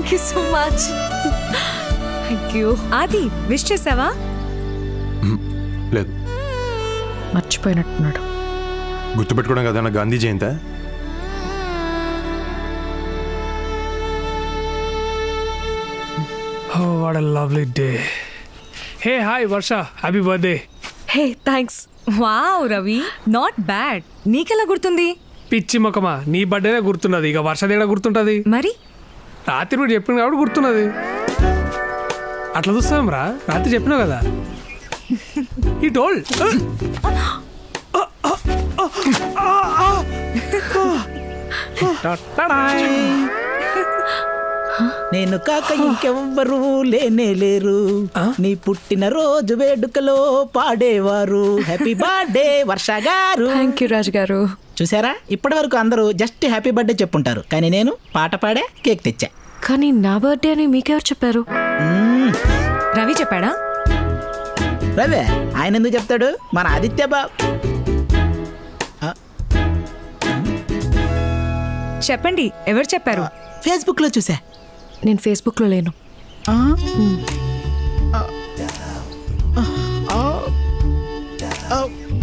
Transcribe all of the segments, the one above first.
Thank you so much. Thank you. ఆది wish చేసావా? లేదు. మర్చిపోయినట్టున్నాడు. గుర్తుపెట్టుకోవడం కదా నా Gandhi Jayanta. Oh, what a lovely day. Hey, hi, Varsha. Happy birthday. Hey thanks. Wow Ravi, not bad. నీకెలా గుర్తుంది? పిచ్చి మొక్కమా, నీ బర్త్డేనే గుర్తున్నది, ఇక వర్ష దేడా గుర్తుంటుంది. మరి రాత్రి కూడా చెప్పిన కాబట్టి గుర్తున్నది. అట్లా చూస్తాం రా, రాత్రి చెప్పినావు కదా. ఈ టోల్ నేను కాక ఇంకెవ్వరు లేనే లేరు, నీ పుట్టిన రోజు వేడుకలో పాడేవారు. హ్యాపీ బర్త్డే వర్ష గారు. థ్యాంక్ యూ రాజు గారు. చూసారా, ఇప్పటి వరకు అందరూ జస్ట్ హ్యాపీ బర్త్డే చెప్పుంటారు, కానీ నేను పాట పాడే కేక్ తెచ్చా. కానీ నా బర్త్డే అని మీకెవరు చెప్పారు? రవి చెప్పాడా? రవే ఆయన ఎందుకు చెప్తాడు, మన ఆదిత్య బాబు. చెప్పండి, ఎవరు చెప్పారు? ఫేస్బుక్ లో చూసా. నేను ఫేస్బుక్ లో లేను.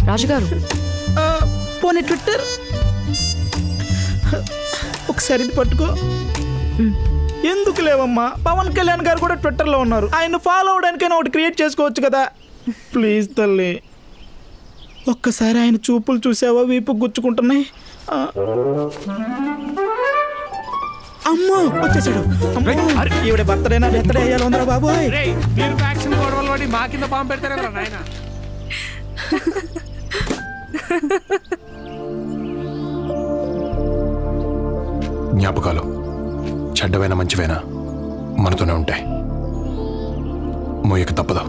రాజుగారు పోనీ ట్విట్టర్ ఒకసారి ఇది పట్టుకో. ఎందుకు లేవమ్మా, పవన్ కళ్యాణ్ గారు కూడా ట్విట్టర్లో ఉన్నారు, ఆయన ఫాలో అవడానికైనా ఒకటి క్రియేట్ చేసుకోవచ్చు కదా. ప్లీజ్ తల్లి, ఒక్కసారి ఆయన చూపులు చూసావా, వీపు గుచ్చుకుంటున్నాయి. అమ్మో వచ్చేసాడు. ఈవిడ బర్త్డేనా బర్త్డే అయ్యాలి ఉందరా బాబు. మీరు ఫ్యాక్షన్ గొడవలు పడి మా కింద పాము పెడతారా నాయన. జ్ఞాపకాలు చెడ్డవైనా మంచివైనా మనతోనే ఉంటాయి, మోయక తప్పదు.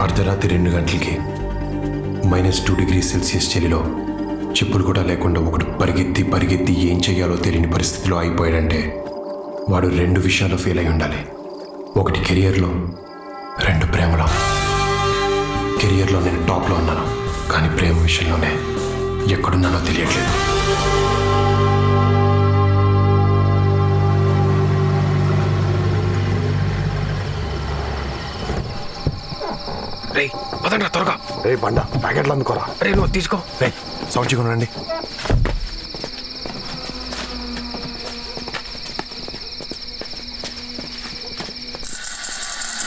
అర్ధరాత్రి 2 గంటలకి -2 డిగ్రీ సెల్సియస్ చలిలో చెప్పులు కూడా లేకుండా ఒకడు పరిగెత్తి ఏం చేయాలో తెలియని పరిస్థితిలో అయిపోయాడంటే వాడు 2 విషయాల్లో ఫెయిల్ అయి ఉండాలి. ఒకటి కెరియర్లో, 2 ప్రేమలో. కెరియర్లో నేను టాప్లో ఉన్నాను, కానీ ప్రేమ విషయంలోనే ఎక్కడున్నానో తెలియట్లేదు. రే వదండ్రా త్వరగా. రే బండ ప్యాకెట్లు అందుకోరా. రే నువ్వు తీసుకో. రే సౌండ్ చేయకుండా.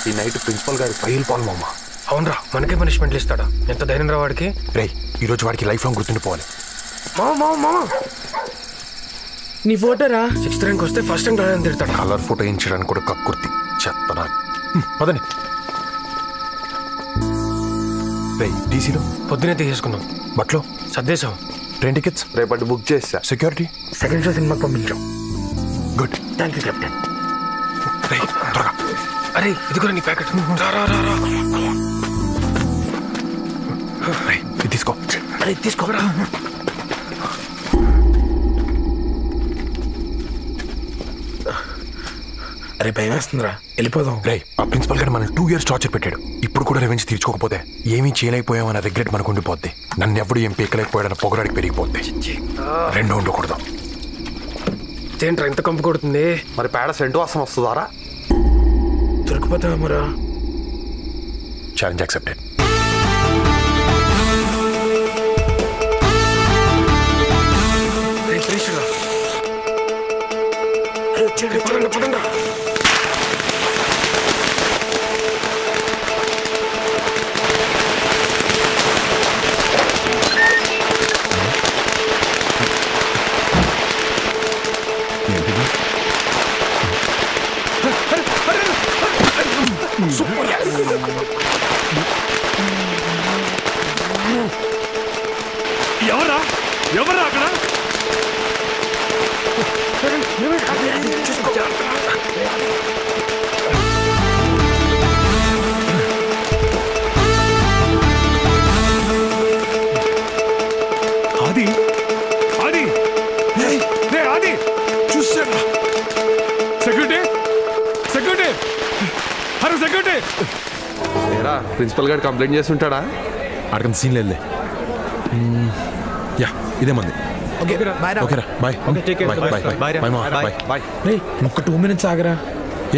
ఈ నైట్ ప్రిన్సిపల్ గారి ఫైల్ పాల్మమ్మ. అవునరా, మనకే పనిష్మెంట్లు ఇస్తాడా? ఎంత ధైర్యం రా వాడికి. రే ఈరోజు వాడికి లైఫ్ లాంగ్ గుర్తుండిపోవాలి. మామ నీ ఫోటోరా 6th ర్యాంక్ వస్తే ఫస్ట్ ర్యాంక్ రాదని తిడతాడు. కలర్ ఫోటో వేయించడానికి కూడా కక్కుర్తి చెత్తనా. పదని రే టీసీలో పొద్దునే తీసేసుకున్నాం, బట్లో సర్దేశాం. ట్రైన్ టికెట్స్ రేపటి బుక్ చేసా. సెక్యూరిటీ సెకండ్ షో సినిమాకి పంపించాం. గుడ్. Thank you captain. రే త్వరగా. అరే ఇది కూడా నీ ప్యాకెట్. ఇది తీసుకో. అరే తీసుకోరా. అరే భయం వేస్తుందిరా, వెళ్ళిపోదాం. రే ఆ ప్రిన్సిపల్ గారు మనం 2 years టార్చర్ పెట్టాడు. ఇప్పుడు కూడా రెవెంజ్ తీర్చుకోకపోతే ఏమీ చేయలేకపోయామన్న రిగ్రెట్ మనకు ఉండిపోద్ది. నన్ను ఎవడు ఏం పీకలేకపోయాడన్న పొగరాడికి పెరిగిపోద్ది. 2 ఉండకూడదు. ఏంట్రా ఇంత కంపు కొడుతుంది? మరి పేడ సెంటు వాసన వస్తుందారా? దొరికిపోతామరా. Challenge accepted. పడండి. ఎవరా ఎవరా అక్కడ ఆది ఆది రే ఆది చూసారా సెక్యూరిటీ సెక్యూరిటీ హలో సెక్యూరిటీ ఏరా ప్రిన్సిపల్ గారు కంప్లైంట్ చేస్తుంటాడా? అడగంత సీన్ లేదులే యా ఇదే మంది ఓకేరా బాయ్ బాయ్ ఒక్క 2 minutes ఆగరా.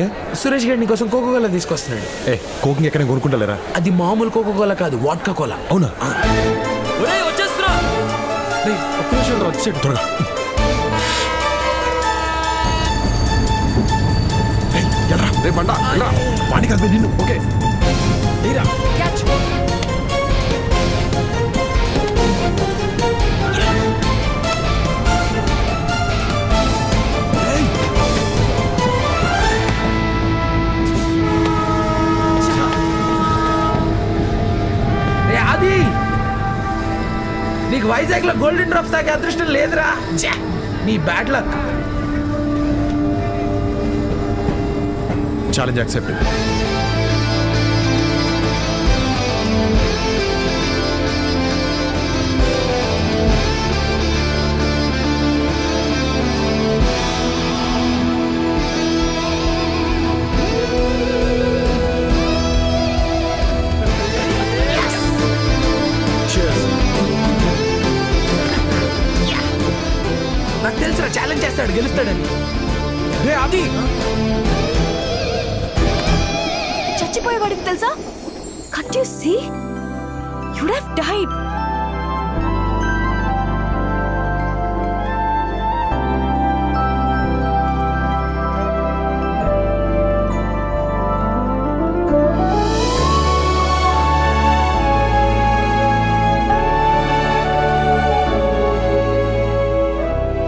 ఏ సురేష్ గారు నీకోసం కోకోకోలా తీసుకొస్తున్నాడు. ఏ కోకింగ్ ఎక్కడ కొనుక్కుంటలేరా? అది మామూలు కోకోకోలా కాదు, వాడ్కా కోలా. అవునా ఒక్క నిమిషం రా, వచ్చేయండి. త్వరగా రే బండా వాడి కాదు నిన్ను ఓకే అది నీకు వైజాగ్ లో గోల్డెన్ డ్రాప్స్ తాగే అదృష్టం లేదురా. ఛే, నీ బ్యాడ్ లక్. Challenge accepted. నాకు తెలుసురా ఛాలెంజ్ చేస్తాడు, గెలుస్తాడని. రే అది చచ్చిపోయేవాడికి తెలుసా? Can't you see? You'd have died.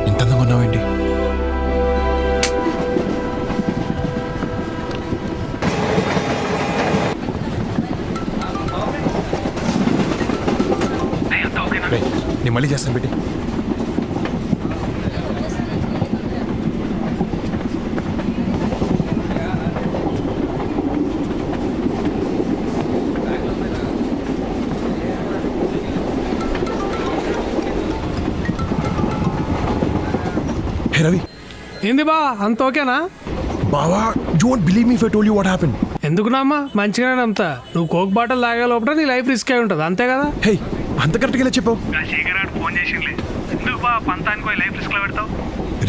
ఇంత అందంగా ఉన్నావేంటి? నేను మళ్ళీ చేస్తాను పెట్టి హే రవి ఏంది బా అంత ఓకేనా? బావా you won't believe me if I told you what happened. ఎందుకునమ్మా మంచిగానే నమ్ముతా. నువ్వు కోక్ బాటిల్ తాగే లోపల నీ లైఫ్ రిస్క్ అయి ఉంటుంది, అంతే కదా? హే అంత కరెక్ట్గా ఇలా చెప్పావు.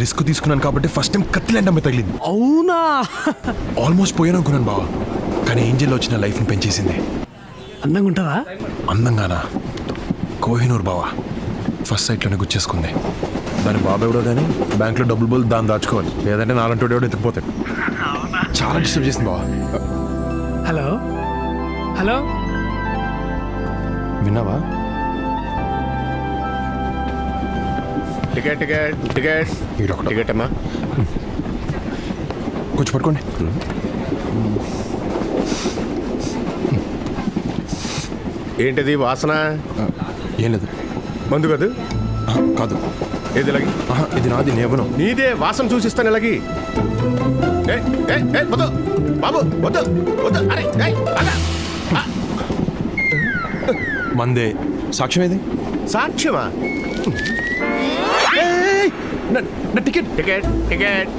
రిస్క్ తీసుకున్నాను కాబట్టి ఫస్ట్ టైం కత్తిలాంటి అమ్మాయి తగిలింది. అవునా? ఆల్మోస్ట్ పోయాను అనుకున్నాను బావా, కానీ ఏంజల్లో వచ్చిన లైఫ్ని పెంచేసింది. అందంగా ఉంటుందా? అందంగానా? కోహినూర్ బావా ఫస్ట్ సైట్లోనే గుచ్చేసుకుంది. దాని బాబు ఎవడో కానీ బ్యాంక్లో డబ్బులు బోల్ దాన్ని దాచుకోవాలి, లేదంటే నాలంటి ఎవడో ఎత్తుకుపోతాడు. చాలా డిస్టర్బ్ చేసింది బావా. హలో హలో విన్నావా? టికెట్ టికెట్ టికెట్ టికెట్ అమ్మా కొంచెం పట్టుకోండి. ఏంటిది వాసన? ఏం లేదు. మందు కాదు? కాదు. ఏది ఇలాగి? ఇది నాది, నేవను. నీదే వాసన చూసిస్తాను ఇలాగి. వద్దు బాబు వద్దు వద్దు. అరే అలా మందే. సాక్ష్యం ఏది? సాక్ష్యమా? నా టికెట్ టికెట్ టికెట్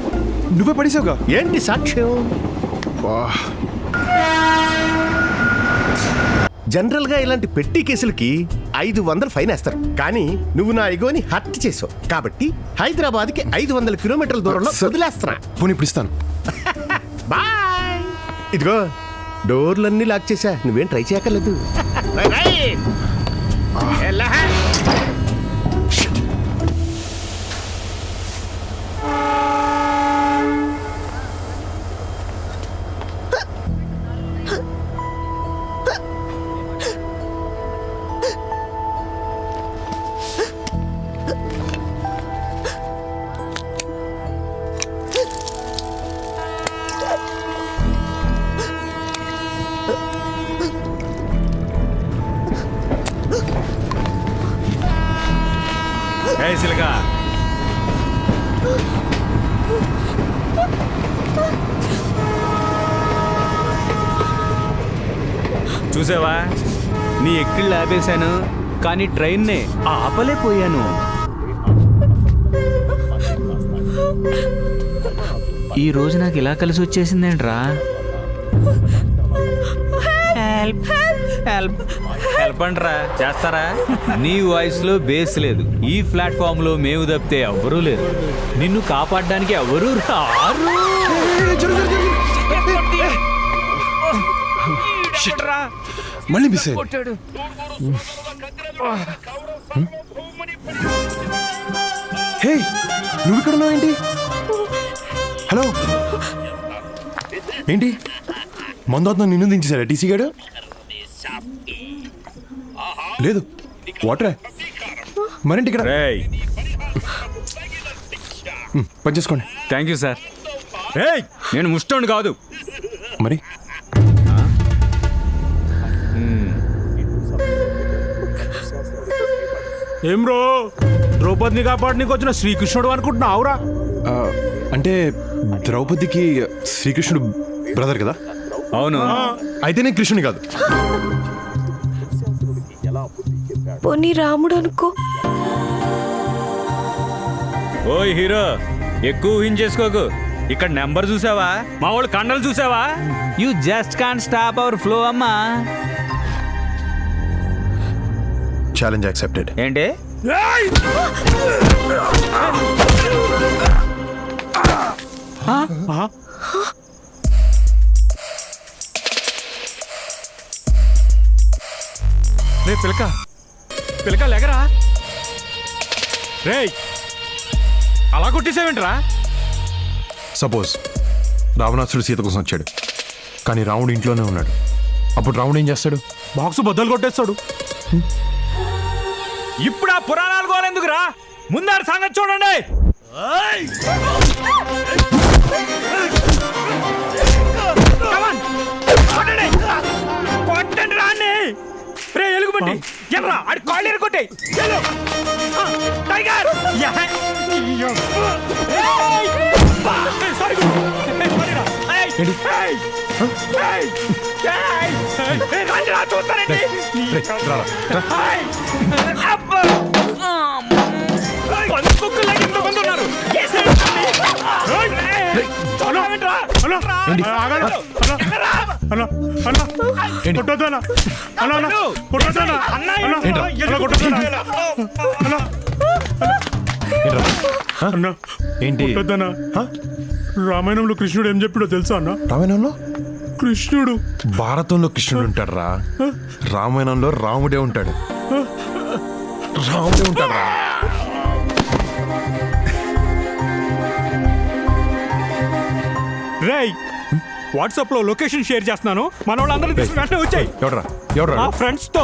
నువ్వే పడేసావుగా. ఏంటి సాక్ష్యం? జనరల్ గా ఇలాంటి పెట్టి కేసులకి 500 ఫైన్ వేస్తారు, కానీ నువ్వు నా ఇగోని హత్య చేసావు కాబట్టి హైదరాబాద్ కి 500 కిలోమీటర్ల దూరంలో వదిలేస్తున్నా. పోనీ ఇప్పుడు ఇస్తాను. బాయ్. ఇదిగో డోర్లన్నీ లాక్ చేశా, నువ్వేం ట్రై చేయక్కర్లేదు. చూసావా నీ ఎక్కిళ్ళు ఆపేశాను కానీ ట్రైన్నే ఆపలేకపోయాను. ఈ రోజు నాకు ఇలా కలిసి వచ్చేసిందేంట్రా? హెల్ప్ హెల్ప్ హెల్ప్ అంట్రా, చేస్తారా? నీ వాయిస్ లో బేస్ లేదు. ఈ ప్లాట్ఫామ్ లో మేము తప్పితే ఎవ్వరూ లేరు. నిన్ను కాపాడడానికి ఎవరూ రారు. మళ్ళీ మిస్ అయ్యింది. హే, నువ్వు ఇక్కడ ఉన్నావు ఏంటి? హలో, ఏంటి మందోత్నం నిన్ను దించేశారా టీసీ గాడు? లేదు వాటరే మరేంటి ఇక్కడ? పని చేసుకోండి. Thank you sir. నేను ముష్టోండి కాదు. మరి ఏం బ్రో, ద్రౌపదిని కాపాడనీకి వచ్చిన శ్రీకృష్ణుడు అనుకుంటున్నావురా? అంటే ద్రౌపదికి శ్రీకృష్ణుడు బ్రదర్ కదా? అవును. అయితే నేను కృష్ణుని కాదు. పోనీ రాముడు అనుకో. ఓయ్ హీరో, ఎక్కువ ఊహించేసుకోకు. ఇక్కడ నెంబర్ చూసావా? మా వాళ్ళు కండలు చూసావా? You just can't stop our flow అమ్మా. Challenge accepted. ఏంటి? రే పిలక పిలక లేకరా. రేయ్, అలా కొట్టేసావేంట్రా? సపోజ్ రావణాసుడు సీత కోసం వచ్చాడు, కానీ రాముడు ఇంట్లోనే ఉన్నాడు. అప్పుడు రాముడు ఏం చేస్తాడు? బాక్స్ బద్దలు కొట్టేస్తాడు. ఇప్పుడు ఆ పురాణాలు గోలెందుకురా? ముందారు సంగతి చూడండి. కొట్టండి రాన్ని. రే ఎలుగుబంటి, ఎల్రా ఆడి కాళ్ళు ఎరగొట్టాయి. టైగర్, ఏంటి? రామాయణంలో కృష్ణుడు ఏం చెప్పాడో తెలుసా అన్న? రామాయణంలో కృష్ణుడు, భారతంలో కృష్ణుడు ఉంటాడు రా. రామాయణంలో రాముడే ఉంటాడు. రాముడే ఉంటాడు రా. రేయ్, వాట్సాప్ లో లొకేషన్ షేర్ చేస్తున్నాను. మన వాళ్ళందరూ తీసుకుని వెంటనే వచ్చాయి. ఎవడ్రా ఎవడ్రా? మా ఫ్రెండ్స్ తో.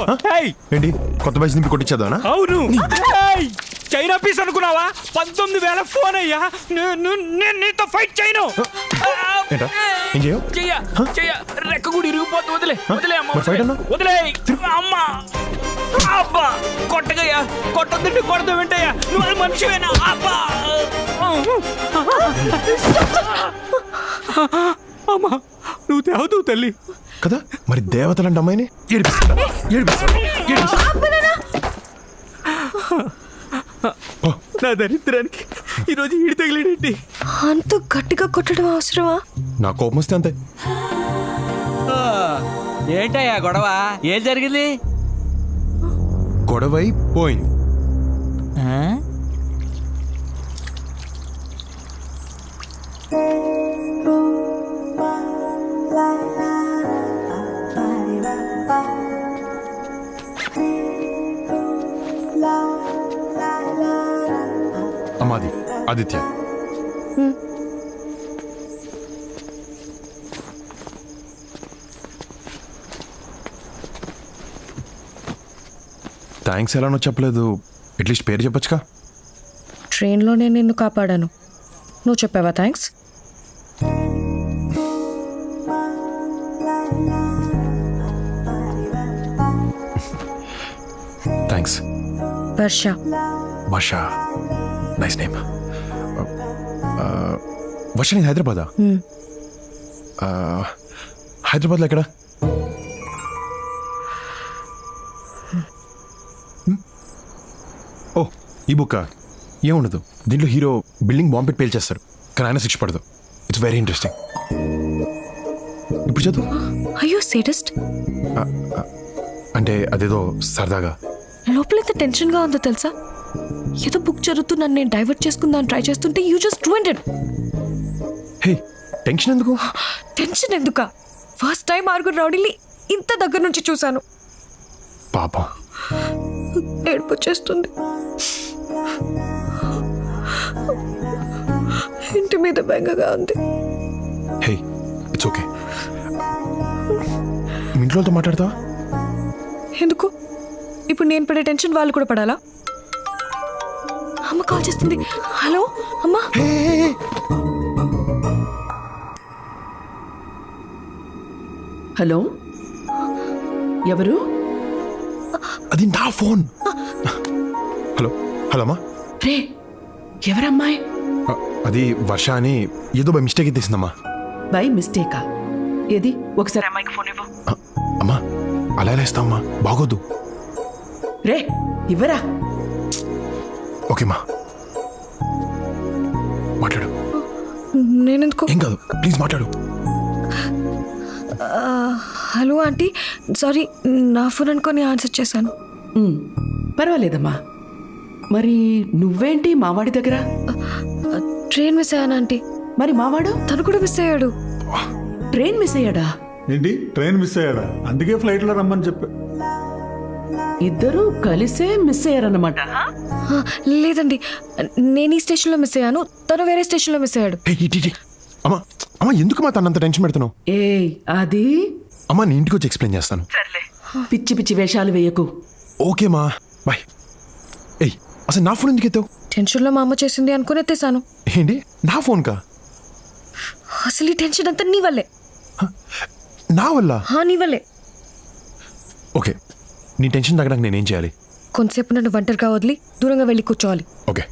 ఏంటి కొత్త బైక్ నింపి కొట్టించేద్దానా? అవును. చైనా పీస్ అనుకున్నావా? 19,000 ఫోన్ అయ్యా. నేను నీతో ఫైట్ చేయను. ఏంటా ఏం చేయవు? చెయ్య రెక్క కూడా ఇరిగిపోతుంది. వదిలే వదిలే అమ్మ, మరి ఫైట్ అన్నా? వదిలే అమ్మా. అబ్బా కొట్టగయ్యా, కొట్టొద్దంటే కొడతా వింటయ్యా. నువ్వు మనిషివేనా? అబ్బా అమ్మా, నువ్వు తేవదు తల్లి కదా. మరి దేవతలంటే అమ్మాయిని ఏడిపిస్తాడా? నా దరిద్రానికి ఈరోజు ఈడి తగిలేడేంటి? అంత గట్టిగా కొట్టడం అవసరమా? నా కోపం వస్తే అంతే. ఏంటయ్యా గొడవ? ఏం జరిగింది? గొడవై పోయింది. అమ్మాది ఆదిత్య. థ్యాంక్స్ ఎలానో చెప్పలేదు. అట్లీస్ట్ పేరు చెప్పొచ్చుగా. ట్రైన్లోనే నిన్ను కాపాడాను, నువ్వు చెప్పావా థ్యాంక్స్? థ్యాంక్స్. వర్ష. వర్ష, నైస్ నేమ్. వర్ష నేను హైదరాబాదా? హైదరాబాద్లో ఎక్కడ? ఈ బుక్ ఏముండదు, దీంట్లో హీరో బిల్డింగ్ బాంబ్ పెట్టి పేల్చేస్తారు, కానీ ఆయన శిక్ష పడదు. It's very interesting. ఇప్పుడు చదువు. అయ్యో సేటెస్ట్. అంటే అదేదో సరదాగా. లోపల ఎంత టెన్షన్గా ఉందో తెలుసా? ఏదో బుక్ చదువుతూ నన్ను నేను డైవర్ట్ చేసుకుందాం ట్రై చేస్తుంటే you just ruined it. Hey, tension ఎందుకు? టెన్షన్ ఎందుకా? ఫస్ట్ టైం ఆరుగురు రౌడీని ఇంత దగ్గర నుంచి చూశాను. పాపం. ఏడుపు వచ్చేస్తుంది. ఇంటి మీద బెంగగా ఉంది. హే, ఇట్స్ ఓకే. మీ ఇంట్లోతో మాట్లాడతావా? ఎందుకు? ఇప్పుడు నేను పడే టెన్షన్ వాళ్ళు కూడా పడాలా? అమ్మ కాల్ చేస్తుంది. హలో అమ్మా. హలో, ఎవరు? అది నా ఫోన్. హలో హలో అమ్మా. రే, ఎవరమ్మాయి? అది వర్ష అని ఏదో బై మిస్టేక్ తీసిందమ్మా. బై మిస్టేకా? ఏది ఒకసారి అమ్మాయికి ఫోన్ ఇవ్వు. అమ్మా అలా ఎలా ఇస్తామ్మా, బాగోద్దు. రే ఇవ్వరా. ఓకేమ్మా, మాట్లాడు. నేనెందుకు? ఏం కాదు, ప్లీజ్ మాట్లాడు. హలో ఆంటీ, సారీ నా ఫోన్ అనుకొని ఆన్సర్ చేశాను. పర్వాలేదమ్మా. మరి నువ్వేంటి మావాడి దగ్గర? ట్రైన్ మిస్ అయ్యాను ఆంటీ. మరి మావాడు? తను కూడా మిస్ అయ్యాడు. ట్రైన్ మిస్ అయ్యాడా? ఏంటి, ట్రైన్ మిస్ అయ్యాడా? అందుకే ఫ్లైట్లో రమ్మని చెప్పా. ఇద్దరు కలిసే మిస్ అయ్యారన్నమాట. లేదండి, నేను ఈ స్టేషన్లో మిస్ అయ్యాను, తను వేరే స్టేషన్లో మిస్ అయ్యాడు. అమ్మా అమ్మా, ఎందుకు మా తనంత టెన్షన్ పెడుతున్నావు? ఏయ్ అది అమ్మా, నీ ఇంటికి వచ్చి ఎక్స్ప్లెయిన్ చేస్తాను. పిచ్చి పిచ్చి వేషాలు వేయకు. ఓకేమా, బాయ్. ఏయ్, అసలు నా ఫోన్ ఎందుకు ఎత్తావు? టెన్షన్లో మా అమ్మ చేసింది అనుకుని ఎత్తేసాను. ఏంటి, నా ఫోన్ కా? అసలు ఈ టెన్షన్ అంతా నీ వల్లే. నా వల్ల? నీ వల్లే. ఓకే, నీ టెన్షన్ తగ్గడానికి నేనేం చేయాలి? కొంతసేపు నన్ను ఒంటరిగా వదిలి దూరంగా వెళ్ళి కూర్చోవాలి. Okay.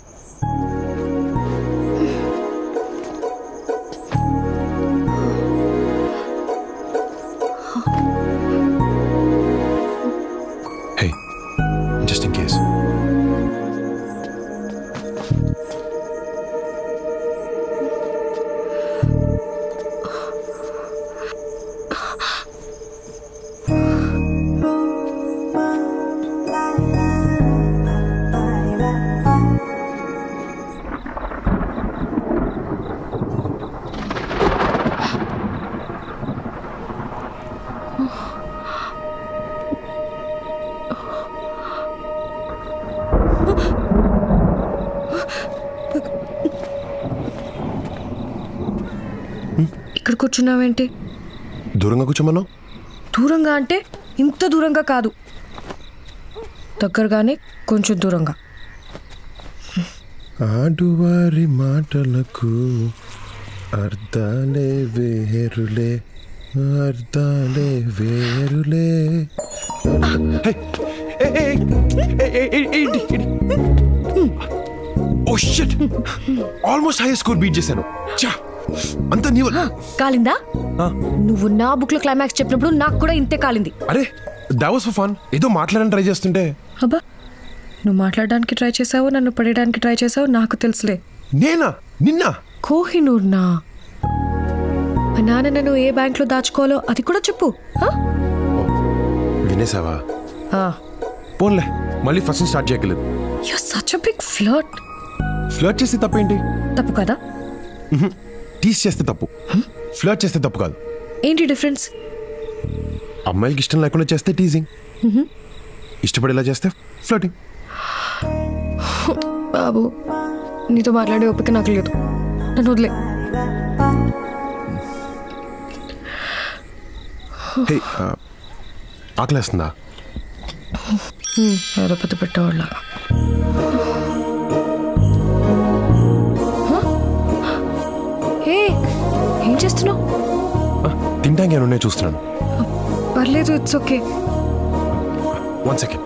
Hey, just in case. ఇక్కడ కూర్చున్నావేంటి? దూరంగా కూర్చోమన్నావు. దూరంగా అంటే ఇంత దూరంగా కాదు, దగ్గరగానే కొంచెం దూరంగా. ఆడువారి మాటలకు అర్థాలే వేరులే, అర్థాలే వేరులే. Oh shit, almost high score beat చేశాను. అంత నీ వల్ల. కాలిందా? నువ్వు నా బుక్ లో క్లైమాక్స్ చెప్పినప్పుడు నాకు కూడా ఇంతే కాలింది. అరే, దట్ వాస్ ఫర్ ఫన్. ఏదో మాట్లాడడానికి ట్రై చేస్తుంటే. అబ్బా, నువ్వు మాట్లాడడానికి ట్రై చేసావు, నన్ను పడేయడానికి ట్రై చేసావు, నాకు తెలుసులే. నేనా? నిన్న? కోహినూర్నా? మా నాన్న నన్ను ఏ బ్యాంక్ లో దాచుకోవాలో అది కూడా చెప్పు. వినేసావా? పోన్లే, మళ్ళీ ఫస్ట్ స్టార్ట్ చేయగలేదు. You're such a big flirt. Flirt చేస్తే తప్పేంటి? తప్పు కదా? టీస్ చేస్తే తప్పు, ఫ్లర్ట్ చేస్తే తప్పు కాదు. ఏంటి డిఫరెన్స్? అమ్మాయిలకి ఇష్టం లేకుండా చేస్తే టీజింగ్, ఇష్టపడేలా చేస్తే ఫ్లర్టింగ్. బాబు, నీతో మాట్లాడే ఓపిక నాకు లేదు, నన్ను వదిలే. ఆకలేస్తుందా? ఎవరో పెద్ద పెట్టేవాళ్ళ. ఏం చేస్తున్నావు? తింటానికి ఏమైనా ఉన్నాయో చూస్తున్నాను. పర్లేదు, it's okay. 1 second.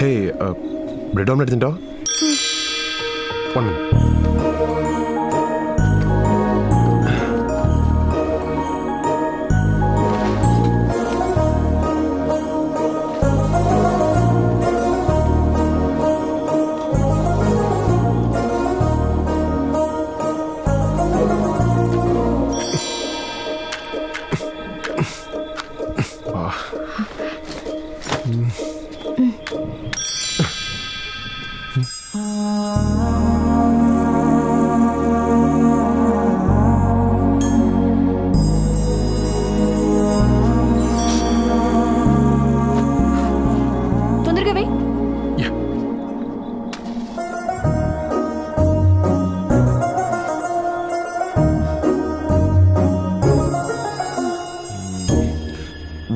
Hey, bread omelette తింటావా? 1 minute.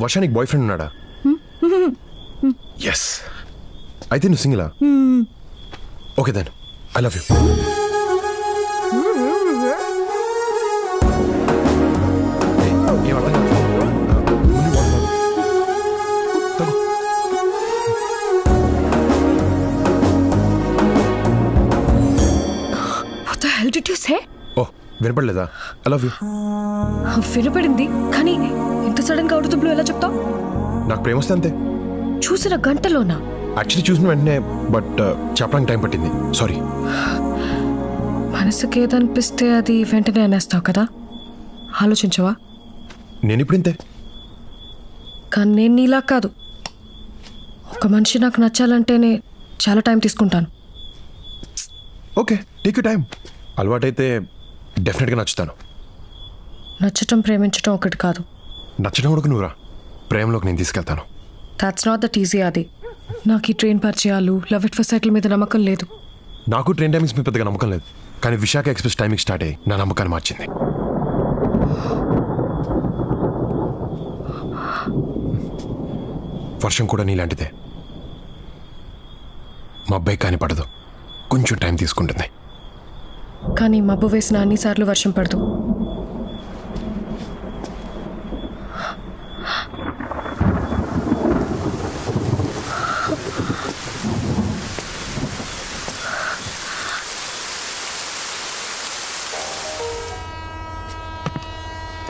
వర్ష నీకు బాయ్ ఫ్రెండ్ ఉన్నాడా? ఎస్. అయితే నువ్వు సింగిలా? Okay then I love you. ఏం అర్థం కాదు. ముందు వాటర్ తాగు. తాగు. What the hell did you say? ఓ వినపడలేదా? I love you. వినపడింది కానీ ఇంత సడన్ గా అవుట్ ఆఫ్ ద బ్లూ ఎలా చెప్తావు? నాకు ప్రేమ వస్తే అంతే. చూసిన గంటలోనా? యాక్చువల్లీ చూసిన వెంటనే బట్ చెప్పడానికి టైం పట్టింది. సారీ. మనసుకి ఏదనిపిస్తే అది వెంటనే అనేస్తావు కదా, ఆలోచించవా? నేను ఇప్పుడు ఇంతే. కానీ నేను నీలా కాదు. ఒక మనిషి నాకు నచ్చాలంటేనే చాలా టైం తీసుకుంటాను. Okay take you time. అలవాటైతే డెఫినెట్గా నచ్చుతాను. నచ్చటం ప్రేమించటం ఒకటి కాదు. నచ్చడం కూడా నువ్వురా, ప్రేమలోకి నేను తీసుకెళ్తాను. That's not that easy. అది నాకు ఈ ట్రైన్ పరిచయాలు, లవ్ ఎట్ ఫస్ట్ సైట్ల మీద నమ్మకం లేదు. నాకు ట్రైన్ టైమింగ్స్ మీద పెద్దగా నమ్మకం లేదు, కానీ విశాఖ ఎక్స్ప్రెస్ టైమింగ్ స్టార్ట్ అయ్యి నా నమ్మకాన్ని మార్చింది. వర్షం కూడా నీలాంటిదే. మా అబ్బాయి కానీ పడదు, కొంచెం టైం తీసుకుంటుంది. కానీ మబ్బు వేసిన అన్నిసార్లు వర్షం పడదు.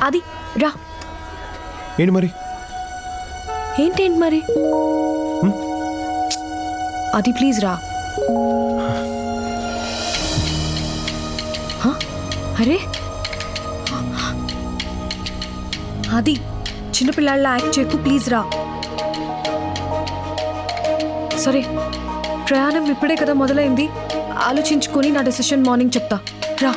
అది రా. ఏంటి మరి? ఏంటేంటి మరి? అది ప్లీజ్ రా. హ? అరే అది చిన్నపిల్లాళ్ళ యాక్ట్ చేయకు, ప్లీజ్ రా. సరే ప్రయాణం ఇప్పుడే కదా మొదలైంది, ఆలోచించుకొని నా డెసిషన్ మార్నింగ్ చెప్తా. రా.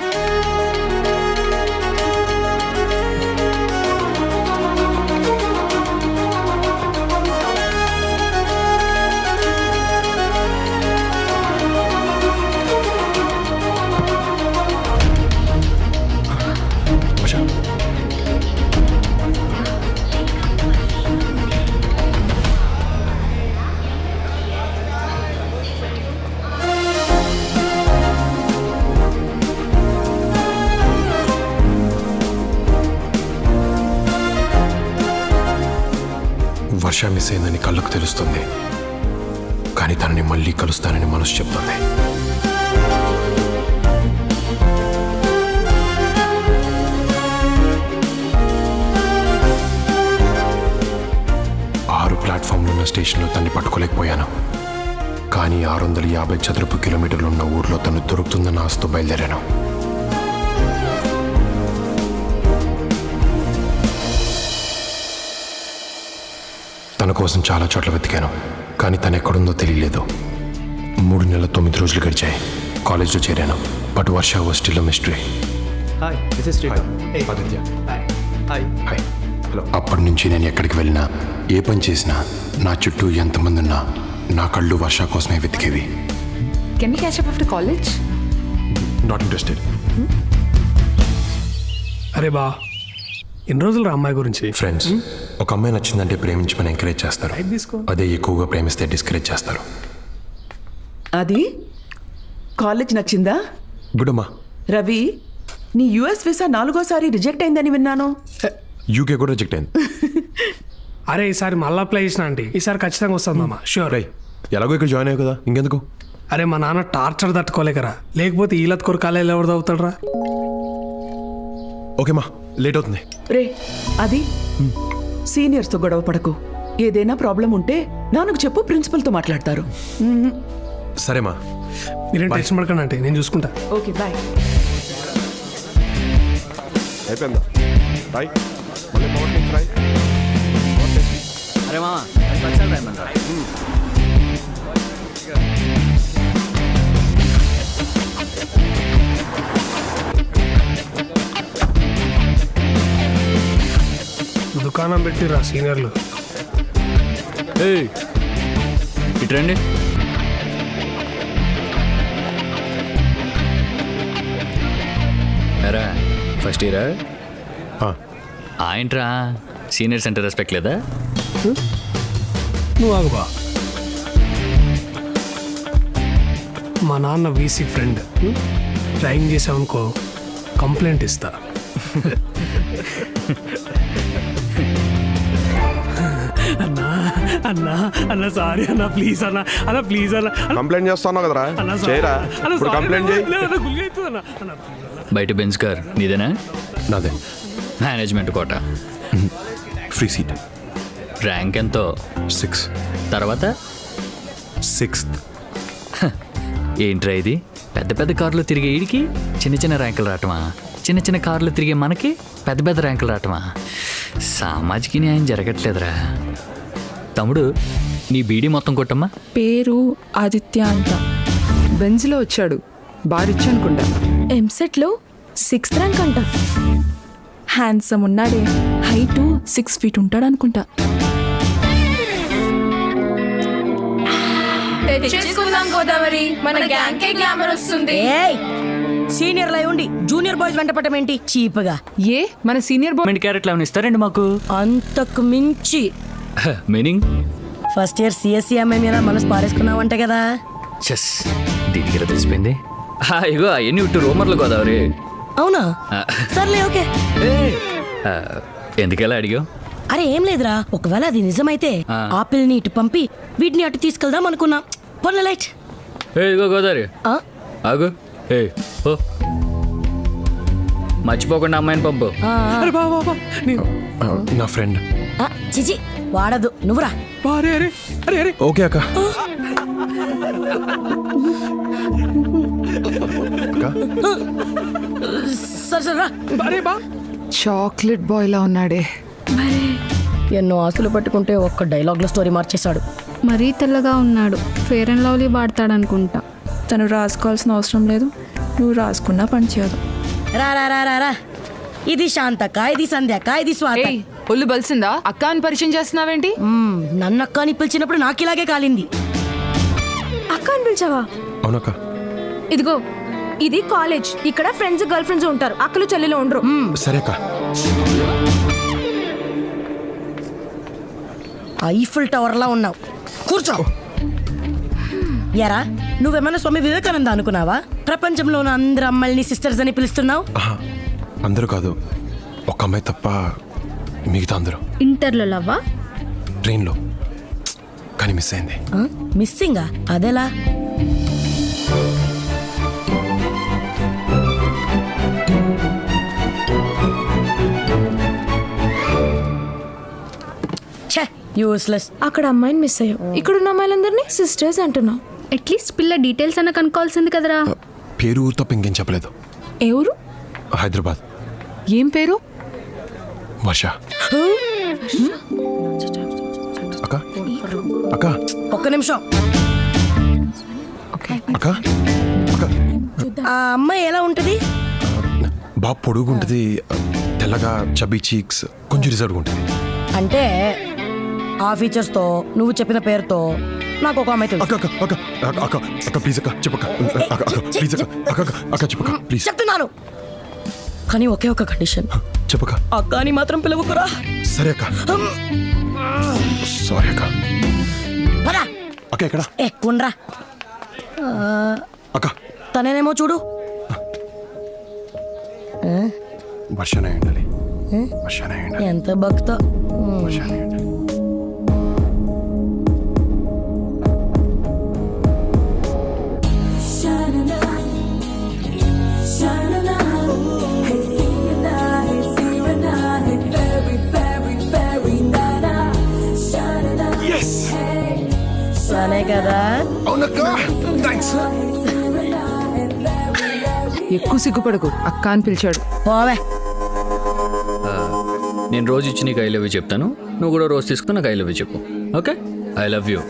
వర్ష మిస్ అయిందని కళ్ళకు తెలుస్తుంది, కానీ తనని మళ్ళీ కలుస్తానని మనసు చెప్తుంది. ప్లాట్ఫామ్లో ఉన్న స్టేషన్లో తన్ని పట్టుకోలేకపోయాను, కానీ 650 చదరపు కిలోమీటర్లు ఉన్న ఊర్లో తను దొరుకుతుందన్న ఆశతో బయలుదేరాను. తన కోసం చాలా చోట్ల వెతికాను, కానీ తను ఎక్కడుందో తెలియలేదు. 3 నెలల 9 రోజులు గడిచాయి. కాలేజ్లో చేరాను, but Varsha was still a mystery. Aditya. Hi. Hello. అప్పటి నుంచి నేను ఎక్కడికి వెళ్ళినా, ఏ పని చేసినా, నా చుట్టూ ఎంతమంది ఉన్నా నా కళ్ళు వర్ష కోసమే వెతికేవి. Can we catch up after college? Not interested. అరే బా, ఎన్ని రోజులు రా అమ్మాయి గురించి? ఫ్రెండ్స్, ఒక అమ్మాయి నచ్చిందంటే ప్రేమించమని ఎంకరేజ్ చేస్తారు, రైట్ తీసుకో. అదే ఎక్కువగా ప్రేమిస్తే డిస్కరేజ్ చేస్తారు. అది కాలేజ్ నచ్చిందా? గుడ్ అమ్మా. రవి, నీ యుఎస్ వీసా 4గోసారి రిజెక్ట్ అయిందని విన్నాను. యూకే కూడా రిజెక్ట్ అయింది. అరే ఈసారి మళ్ళీ అప్లై చేసిన ఆంటీ, ఈసారి ఖచ్చితంగా వస్తుందమ్మా, షూర్. రై, ఎలాగో ఇక్కడ జాయిన్ అయ్యావు కదా, ఇంకెందుకు? అరే మా నాన్న టార్చర్ తట్టుకోలేకరా, లేకపోతే ఈలత్ కొర కాలేజీలో ఎవరు చదువుతాడరా? ఓకేమా, లేట్ అవుతుంది. రే అది సీనియర్స్తో గొడవ పడకు. ఏదైనా ప్రాబ్లం ఉంటే నాన్నకు చెప్పు, ప్రిన్సిపల్తో మాట్లాడతారు. సరేమా, మీరేం టెన్షన్ పడకండి అంటే, నేను చూసుకుంటా. Okay bye. అయిపోయిందా? రాయ్, మళ్ళీ మార్నింగ్ రాయ్. అరే మామ, 10 సార్లు రాయమన్నా. దుకాణం పెట్టిరా సీనియర్లు. ఇట్రండి. ఎరా ఫస్ట్ ఇయరా? ఏంట్రా సీనియర్స్ అంటే రెస్పెక్ట్ లేదా? నువ్వు ఆగుబా. మా నాన్న వీసీ ఫ్రెండ్ డ్రాయింగ్ చేసావనుకో కంప్లైంట్ ఇస్తా. అన్నా అన్నా అన్న సారీ అన్న, ప్లీజ్ అన్న, అన్న ప్లీజ్ అన్న. కంప్లైంట్ చేస్తాను కదరా, అన్న చేయరా? అన్న ఇప్పుడు కంప్లైంట్ చేయి. బయట బెంచ్ కార్ నీదేనా? నాదే. Management quota. Free seat. Rank ఎంతో? 6. తర్వాత 6th. ఏంట్రా ఇది? పెద్ద పెద్ద కార్లు తిరిగే ఈడికి చిన్న చిన్న ర్యాంకులు రావటమా? చిన్న చిన్న కార్లు తిరిగే మనకి పెద్ద పెద్ద ర్యాంకులు రావటమా? సామాజిక న్యాయం జరగట్లేదురా. తమ్ముడు, నీ బీడీ మొత్తం కొట్టమ్మా. పేరు ఆదిత్య అంట, బెంజ్లో వచ్చాడు, బారిచ్చు అనుకుంటా. ఎంసెట్లో 6th ర్యాంక్ అంట. హ్యాండ్సమ్ ఉన్నాడే, హైట్ 6 feet ఉంటాడు అనుకుంటా. తెచ్చేసుకుందాం గోదావరి, మన గ్యాంగ్కే గ్లామర్ వస్తుంది. సీనియర్ లై ఉండి జూనియర్ బాయ్స్ వెంట పట్టమేంటి చీప్గా? ఏ మన సీనియర్ బాయ్ క్యారెట్లు ఏమైనా ఇస్తారండి మాకు? అంతకు మించి మీనింగ్? ఫస్ట్ ఇయర్ సిఎస్సి అమ్మాయి మీద మనసు పారేసుకున్నావంట కదా. చెస్ దీనికి తెలిసిపోయింది. ఇగో అవన్నీ ఇటు రూమర్లు గోదావరి. అవునా? సర్లే ఓకే. ఎందుకెలా అడిగావు? అరే ఏం లేదురా, ఒకవేళ అది నిజమైతే ఆపిల్ని ఇటు పంపి వీటిని అటు తీసుకెళ్దాం అనుకున్నా. పొన్న లైట్. ఇగో గోదావరి ఆగు. ఓ మర్చిపోకుండా అమ్మాయిని పంపు. అరే బా బా బా, నా ఫ్రెండ్. చిచి వాడదు, నువ్వురా. అరే అరే అరే అరే. ఓకే అక్క. సరే సరే రా. అరే బా. చాక్లెట్ బాయ్ లా ఉన్నాడే. ఎన్నో ఆస్తులు పట్టుకుంటే ఒక్క డైలాగ్లో స్టోరీ మార్చేశాడు. మరీ తెల్లగా ఉన్నాడు, ఫేర్ అండ్ లవ్లీ వాడతాడనుకుంటా. తను రాసుకోవాల్సిన అవసరం లేదు, నువ్వు రాసుకున్నా పని చేయదు. రా రా రా రా రా. ఇది శాంతక్క, ఇది సంధ్యక్క, ఇది స్వాత. ఒళ్ళు బలిసిందా? అక్క అని పరిచయం చేస్తున్నావేంటి? నన్ను అక్క అని పిలిచినప్పుడు నాకు ఇలాగే కాలింది. అక్క అని పిలిచావా? అవునక్క. ఇదిగో ఇది కాలేజ్, ఇక్కడ ఫ్రెండ్స్ గర్ల్ ఫ్రెండ్స్ ఉంటారు, అక్కలు చెల్లెలు ఉండరు. సరే అక్క. ఐఫిల్ టవర్ లా ఉన్నావు, కూర్చో. ఎరా నువ్వేమన్నా స్వామి వివేకానంద అనుకున్నావా? ప్రపంచంలో ఉన్న అందరు అమ్మాయిని సిస్టర్స్ అని పిలుస్తున్నావు. అందరూ కాదు, ఒక అమ్మాయి తప్ప మిగతా అందరూ. ఇంటర్లో లవ్వా? ట్రైన్లో, కానీ మిస్ అయింది. మిస్సింగా? అదెలా? యూస్లెస్. అక్కడ అమ్మాయిని మిస్ అయ్యావు, ఇక్కడ ఉన్న అమ్మాయిలందరినీ సిస్టర్స్ అంటున్నావు. అట్లీస్ట్ పిల్ల డీటెయిల్స్ అన్న కనుక్కోవాల్సింది కదరా. పేరు ఊరు తప్ప ఇంకేం చెప్పలేదు. ఏ ఊరు? హైదరాబాద్. ఏం పేరు? వర్ష. అక్క అక్క ఒక్క నిమిషం. అక్క అక్క. ఆ అమ్మాయి ఎలా ఉంటది? బాగా పొడుగుంటది, తెల్లగా, చబీ చీక్స్, కొంచెం రిజర్వ్ ఉంటుంది. అంటే ఆ ఫీచర్స్ తో నువ్వు చెప్పిన పేరుతో నాకు ఒక అమ్మాయి తెలుసు. అక్క అక్క అక్క అక్క అక్క ప్లీజ్ అక్క చెప్పక్క. అక్క అక్క ప్లీజ్ అక్క అక్క అక్క చెప్పక్క ప్లీజ్. చెప్తున్నాను, కానీ ఒకే ఒక కండిషన్. చెప్పక్క. అక్క అని మాత్రం పిలవకురా. సరే అక్క. సారీ అక్క. పదా. అక్క ఎక్కడ? ఉండరా. అక్క తనేనేమో చూడు. వర్షనే ఉండాలి. వర్షనే ఉండాలి. ఎంత భక్త. వర్షనే ఉండాలి. సరే కదా. ఎక్కువ సిగ్గుపడకు, అక్క అని పిలిచాడు. పోవే. నేను రోజు ఇచ్చి నీకు ఐ లవ్ యూ చెప్తాను, నువ్వు కూడా రోజు తీసుకుని నాకు ఐ లవ్ యూ చెప్పు. ఓకే? I love you.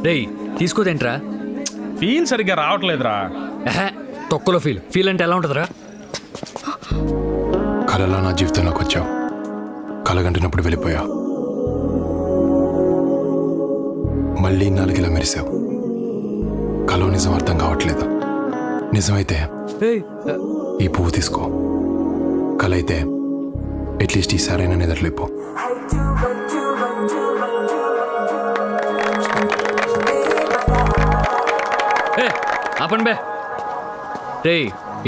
రేయ్ తీసుకోదేంట్రా? ఫీల్ సరిగ్గా రావట్లేదురా. తొక్కలో ఫీల్ అంటే ఎలా ఉంటుందిరా? కలలా నా జీవితంలోకి వచ్చావు, కలగంటున్నప్పుడు వెళ్ళిపోయా, మళ్ళీ నాలుగిలా మెరిసావు. కలో నిజం అర్థం కావట్లేదు. నిజమైతే ఈ పువ్వు తీసుకో, కల అయితే అట్లీస్ట్ ఈసారైనా నిద్రలేపో. ఆపండి బే. రే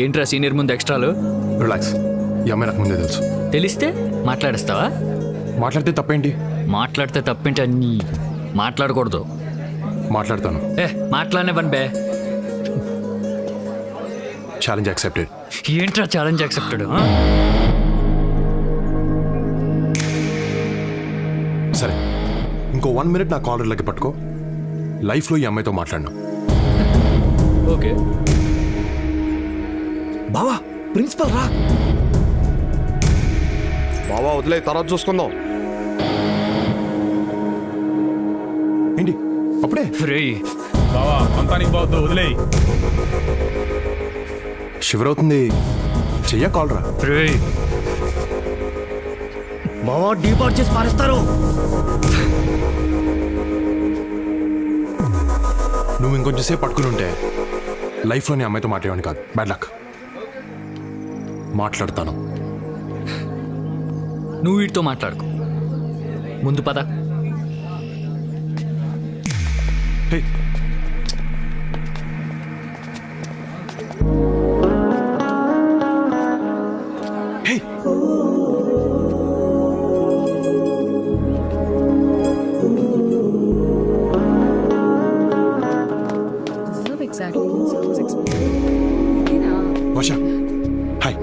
ఏంట్రా సీనియర్ ముందు ఎక్స్ట్రాలు? రిలాక్స్, ఈ అమ్మాయి నాకు ముందే తెలుసు. తెలిస్తే మాట్లాడేస్తావా? మాట్లాడితే తప్పేంటి? మాట్లాడితే తప్పేంటి? అన్నీ మాట్లాడకూడదు. మాట్లాడతాను. మాట్లాడనే పని బే. Challenge accepted. ఏంట్రా ఛాలెంజ్ యాక్సెప్టెడ్? సరే, ఇంకో 1 minute నా కాలర్లకి పట్టుకో. లైఫ్లో ఈ అమ్మాయితో మాట్లాడినా. ఓకే బావా ప్రిన్సిపల్ రా. బావా వదిలే, తర్వాత చూసుకుందాం. ఏంటి అప్పుడే? రే బావా మొత్తానికి బావద్దు, వదిలేయి. షివర్ అవుతుంది, చెయ్య కాల్ రా. రే మావా డీపార్ట్ చేసి పారేస్తారు. నువ్వు ఇంకొంచెం సేపు పట్టుకుని ఉంటే లైఫ్లోని అమ్మాయితో మాట్లాడేవాడిని కాదు. Bad luck. మాట్లాడతాను. నువ్వు వీటితో మాట్లాడుకో, ముందు పద. హే, హే, వర్ష హాయ్.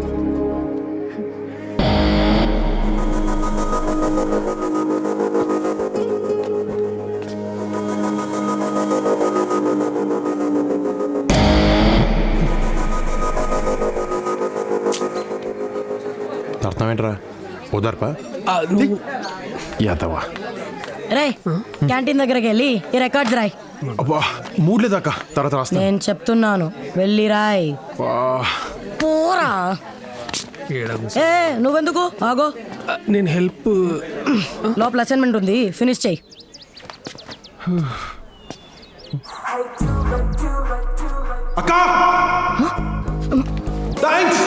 అర్థం ఏంట్రా? ఓదార్పా యాదవా. రే క్యాంటీన్ దగ్గరికి వెళ్ళి ఈ రికార్డ్స్ రాయ్. అబ్బా మూడ్ లేదాకా, తర్వాత రాస్తా. నేను చెప్తున్నాను వెళ్ళి రాయ్. పోరా. ఏ నువ్వెందుకు ఆగో, నేను హెల్ప్. లోపల అసైన్మెంట్ ఉంది, ఫినిష్ చెయ్యి. అక్కా థాంక్స్.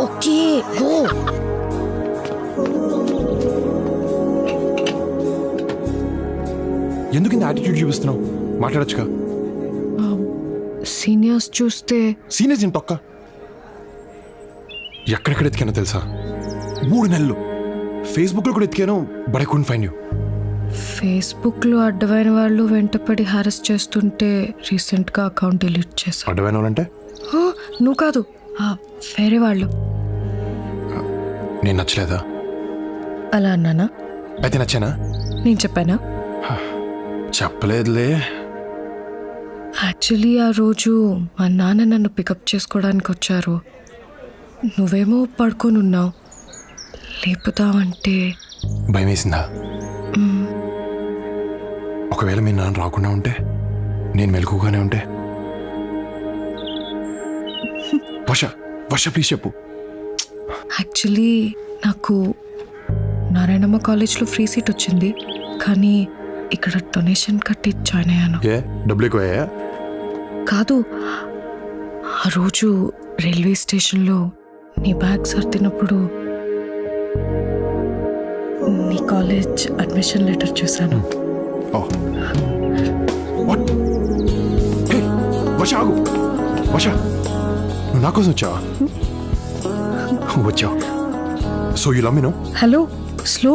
Okay go. ఎందుకు ఇంత యాటిట్యూడ్ చూపిస్తున్నావు? మాట్లాడొచ్చుగా. సీనియర్స్ చూస్తే సీనియర్స్ ఏం తొక్క? ఎక్కడెక్కడ ఎతికానో తెలుసా? 3 నెలలు ఫేస్బుక్లో కూడా ఎతికాను, but I couldn't find you. ఫేస్బుక్లో అడ్డమైన వాళ్ళు వెంటపడి హారెస్ చేస్తుంటే రీసెంట్గా అకౌంట్ డిలీట్ చేశాను. అడ్డమైన వాళ్ళంటే? నువ్వు కాదు, వేరే వాళ్ళు. నేను నచ్చలేదా? అలా అన్నానా? అయితే నచ్చానా? నేను చెప్పానా? చెప్పలేదులే. యాక్చువల్లీ ఆ రోజు మా నాన్న నన్ను పికప్ చేసుకోవడానికి వచ్చారు. నువ్వేమో పడుకొని ఉన్నావు. లేపుతావంటే భయం వేసిందా? ఒకవేళ మీ నాన్న రాకుండా ఉంటే, నేను మెలకుగానే ఉంటే? వర్ష ప్లీజ్ చెప్పు. యాక్చువల్లీ నాకు నారాయణమ్మ కాలేజ్లో ఫ్రీ సీట్ వచ్చింది, కానీ ఇక్కడ డొనేషన్ కట్టి జాయిన్ అయ్యాను. ఏ డబ్బులు ఎక్కువయ్యా? కాదు, ఆ రోజు రైల్వే స్టేషన్లో నీ బ్యాగ్ సర్దినప్పుడు నీ కాలేజ్ అడ్మిషన్ లెటర్ చూశాను. వర్ష ఆగు. వర్ష నువ్వు నా కోసం వచ్చావా? వచ్చావు. So you love me no? Hello, slow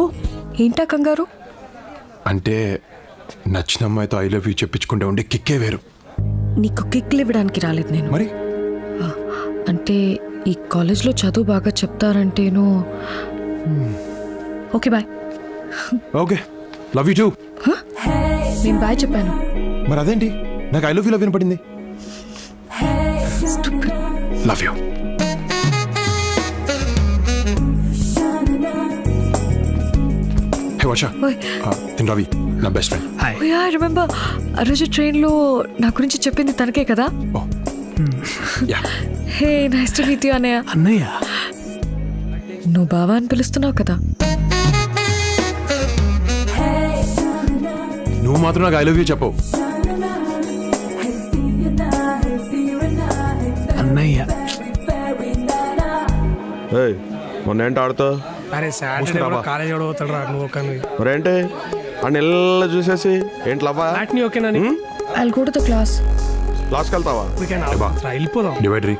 ఏంటా కంగారు? అంటే నచ్చిన అమ్మాయితో ఐ లవ్ యూ చెప్పించుకుంటే ఉండే కిక్కే వేరు. నీకు కిక్లు ఇవ్వడానికి రాలేదు నేను. మరి అంటే ఈ కాలేజ్లో చదువు బాగా చెప్తారంటేను. Okay bye. Okay love you too. నేను బాయ్ చెప్పాను. మరి అదేంటి నాకు ఐ లవ్ యూ వినపడింది? Love you. హే వర్ష, తిన్ రవి నా బెస్ట్ ఫ్రెండ్. ఐ రిమెంబర్ ఆ రోజు ట్రైన్లో నా గురించి చెప్పింది తనకే కదా? Yeah. Hey nice to meet you అన్నయ్య. అన్నయ్య నువ్వు బావా అని పిలుస్తున్నావు కదా? నువ్వు మాత్రం నాకు ఐ లవ్ యూ చెప్పవు. అన్నయ్య మొన్నేంటి ఆడుతావు అరే సాటర్డే కాలేజ్ కూడా పోతాడు రా నువ్వు ఒక మరేంటి అని నెల చూసేసి ఏంటి లవ్వా వాటిని ఓకేనా I'll go to the class. క్లాస్కి వెళ్తావా? వెళ్ళిపోదాం. డివైడరీ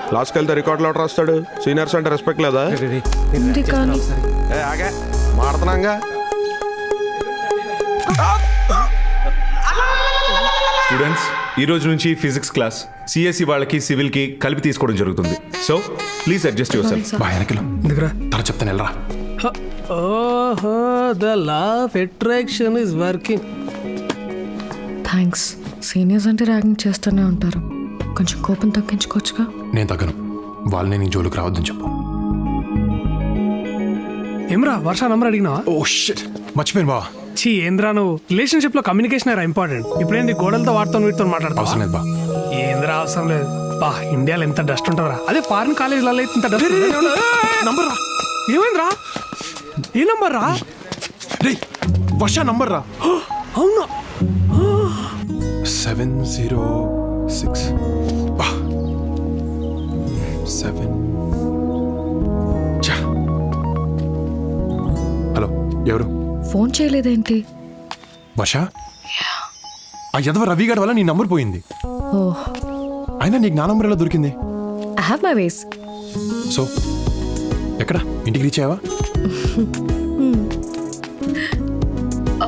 క్లాస్కి వెళ్తే రికార్డులు ఆర్డర్ వస్తాడు. సీనియర్స్ అంటే రెస్పెక్ట్ లేదా? ఉంది కానీ ఏ ఆగే మాడుతున్నాగా. స్టూడెంట్స్, ఈ రోజు నుంచి ఫిజిక్స్ క్లాస్ సిఎస్సి వాళ్ళకి సివిల్కి కలిపి తీసుకోవడం జరుగుతుంది. So please adjust your self. బా వెనకలో ఎందుకురా? తన చెప్తాను వెళ్ళరా. ఓహో the law of attraction is working. Thanks. Seniors అంటే ర్యాగింగ్ చేస్తూనే ఉంటారు. కొంచెం కోపం తగ్గించుకోవచ్చుగా. నేను తగ్గను. వాళ్ళని నీ జోలికి రావద్దని చెప్పు. ఏమ్రా వర్ష నంబర్ అడిగినావా? ఓ షిట్, మర్చిపోయాను బావా. చీ ఏంద్రా నువ్వు. రిలేషన్షిప్ లో కమ్యూనికేషన్ రా ఇంపార్టెంట్. ఇప్పుడేంది గోడలతో వాడుతో వీటితో మాట్లాడతావు? అవసరం లేదు బా. ఏంద్రా అవసరం లేదు బా. ఇండియాలో ఎంత డస్ట్ ఉంటుందిరా. అదే ఫారిన్ కాలేజీలలో అయితే ఇంత డస్ట్. నంబర్ రా. ఏమైందిరా? ఏ నంబర్ రా? రే వర్ష నంబర్ రా. అవునా? 706 బా 7. హలో, ఎవరు? ఫోన్ చేయలేదేంటి? వర్ష, ఆ యదవ రవి గడ వల్ల నీ నంబర్ పోయింది. ఓహ్, అయినా నీకు నా నంబర్ ఎలా దొరికింది? I have my ways. So ఎక్కడ? ఇంటికి రీచ్ అయ్యావా?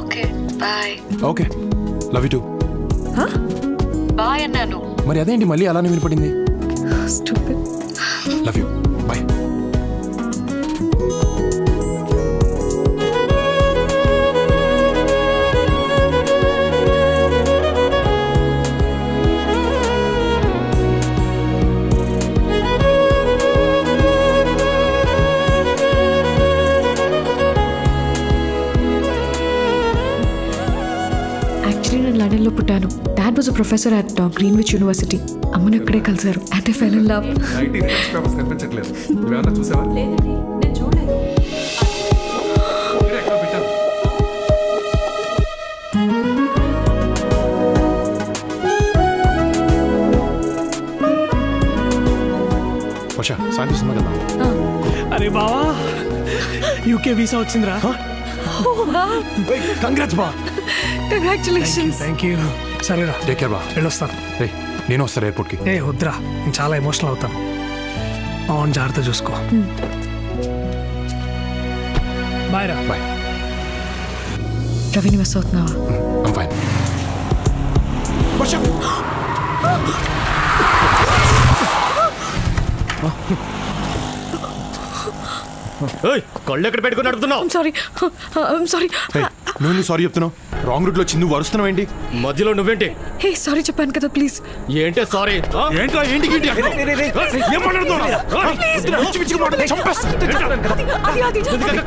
Okay bye. Okay, love you too. Bye అన్నాను. మరి అదేంటి మళ్ళీ అలానే వినపడింది? Stupid. Love you, bye. Actually నేను లండన్లో పుట్టాను. Dad was a professor at Greenwich university. అమ్మను ఇక్కడే కలిసారు. And they fell in love. కనిపించట్లేదు. నువ్వేమన్నా చూసావా? వర్ష, సాయంత్రం సినిమా కదా. అరే బావా, యూకే వీసా వచ్చిందిరా. కంగ్రాట్స్ బా. కంగ్రాచులేషన్స్. Thank you. సరేరా, టేక్ కేర్ బా. వెళ్ళొస్తాను. రే నేను వస్తాను ఎయిర్పోర్ట్కి. ఏ వద్దురా, నేను చాలా ఎమోషనల్ అవుతాను. అవును, జాగ్రత్త చూసుకో. బాయ్ రా. బాయ్. రవిని మిస్ అవుతున్నావా? I'm fine. వర్ష, కళ్ళు ఎక్కడ పెట్టుకుని నడుపుతున్నావు? సారీ. నువ్వు సారీ చెప్తున్నావు. రాంగ్ రూట్లో వచ్చి నువ్వు వరుస్తున్నావు ఏంటి? మధ్యలో నువ్వేంటి? హే సారీ చెప్పాను కదా, ప్లీజ్. ఏంటే సారీ? ఏంట్రా ఏంటి ఏంటి ఏం మాట్లాడుతున్నావు?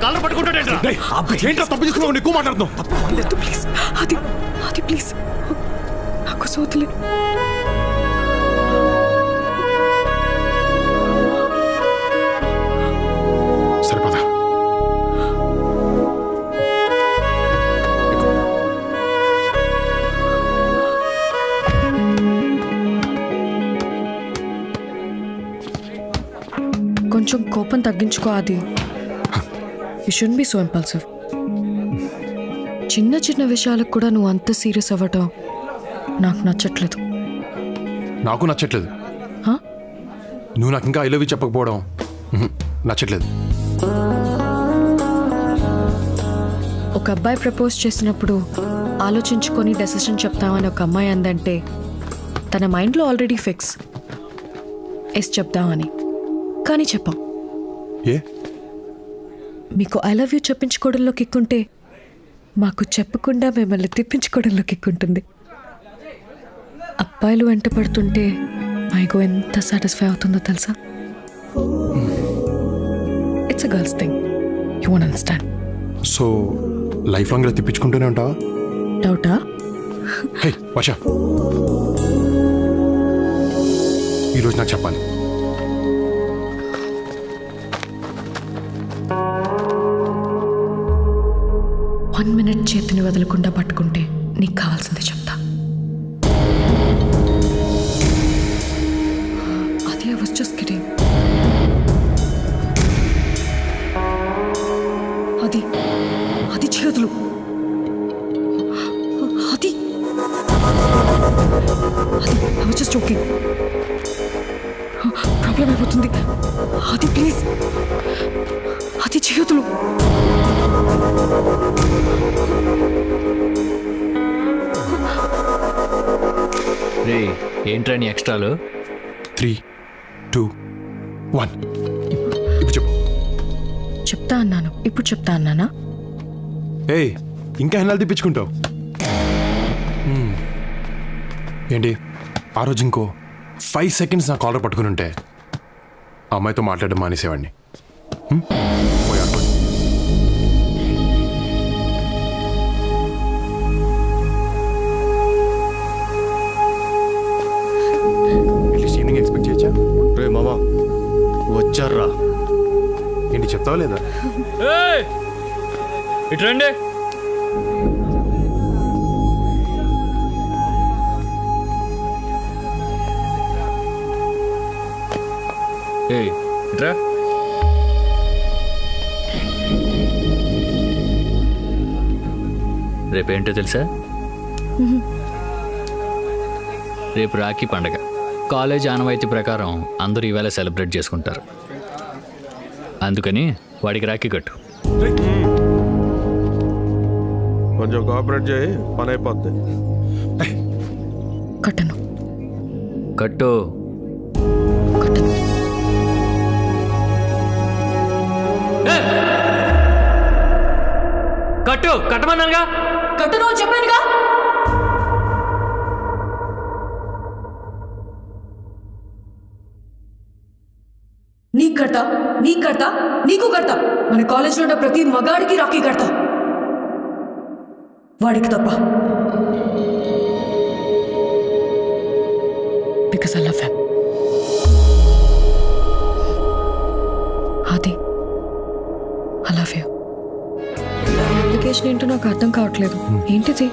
కాళ్ళు పట్టుకుంటాడేంట్రా? ఏంట్రా తప్పు తీసుకున్నావు? ఎక్కువ మాట్లాడుతున్నావు. ప్లీజ్ అది ప్లీజ్ నాకు సోతులే. సరిపదా. కొంచెం కోపం తగ్గించుకో. అది you should be so impulsive. చిన్న చిన్న విషయాలకు కూడా నువ్వు అంత సీరియస్ అవ్వటం నాకు నచ్చట్లేదు. నాకు నచ్చట్లేదు. హా? నువ్వు నాకు ఇంకా ఐ లవ్ యూ చెప్పకపోవడం నచ్చట్లేదు. ఒక అబ్బాయి ప్రపోజ్ చేసినప్పుడు ఆలోచించుకొని డెసిషన్ చెప్తామని ఒక అమ్మాయి అందంటే తన మైండ్లో ఆల్రెడీ ఫిక్స్ ఎస్ చెప్దామని. కానీ చెప్పాం. ఏ? మీకు ఐ లవ్ యూ చెప్పించుకోవడంలో కిక్కుంటే మాకు చెప్పకుండా మిమ్మల్ని తిప్పించుకోవడంలో కిక్కుంటుంది. అబ్బాయిలు వెంట పడుతుంటే మైగో ఎంత సాటిస్ఫై అవుతుందో తెలుసా? It's a girls thing. You won't understand. So life long ఇలా తిప్పించుకుంటూనే ఉంటావా? డౌటా? హే వర్ష, ఈరోజు నాకు చెప్పాలి. వన్ మినిట్ చేతిని వదలకుండా పట్టుకుంటే నీకు కావాల్సింది చెప్తా. అది I was just kidding. అది అది చేతులు అది అది జస్ట్ ఓకే ప్రాబ్లం అయిపోతుంది అది ప్లీజ్ అది చేతులు రే ఏంట్రా నీ ఎక్స్ట్రాలు 3, 2, 1 ఇప్పుడు చెప్పు. చెప్తా అన్నాను ఇప్పుడు చెప్తా అన్నానా ఏయ్ ఇంకా ఎన్నాళ్ళు తిప్పించుకుంటావు? ఏంటి ఆ రోజు ఇంకో 5 సెకండ్స్ నా కాలర్ పట్టుకుని ఉంటే ఆ అమ్మాయితో మాట్లాడడం మానేసేవాడిని. పోయి ఆడుకోండి. అట్లీస్ట్ ఈవినింగ్ ఎక్స్పెక్ట్ చేయొచ్చా? రే మామా వచ్చారా? ఏంటి చెప్తావా లేదా? ఇటు రండి. ఏయ్ ఇట్రా. రేపేంటో తెలుసా? రేపు రాఖీ పండగ. కాలేజ్ ఆనవాయితీ ప్రకారం అందరూ ఈవేళ సెలబ్రేట్ చేసుకుంటారు. అందుకని వాడికి రాఖీ కట్టు. కొంచెం కోఆపరేట్ చేయి, పని అయిపోద్ది. కట్టను కట్టు. కట్టను కట్టు కట్టమన్నానుగా. కట్టను చెప్పానుగా. నీకు కడతా నీకు కడతా నీకు కడతా. మన కాలేజ్లో ఉన్న ప్రతి మగాడికి రాఖీ కడతా, వాడికి తప్ప. Because I love him. అది ఐ లవ్ యూ. అప్లికేషన్ ఏంటో నాకు అర్థం కావట్లేదు. ఏంటిది?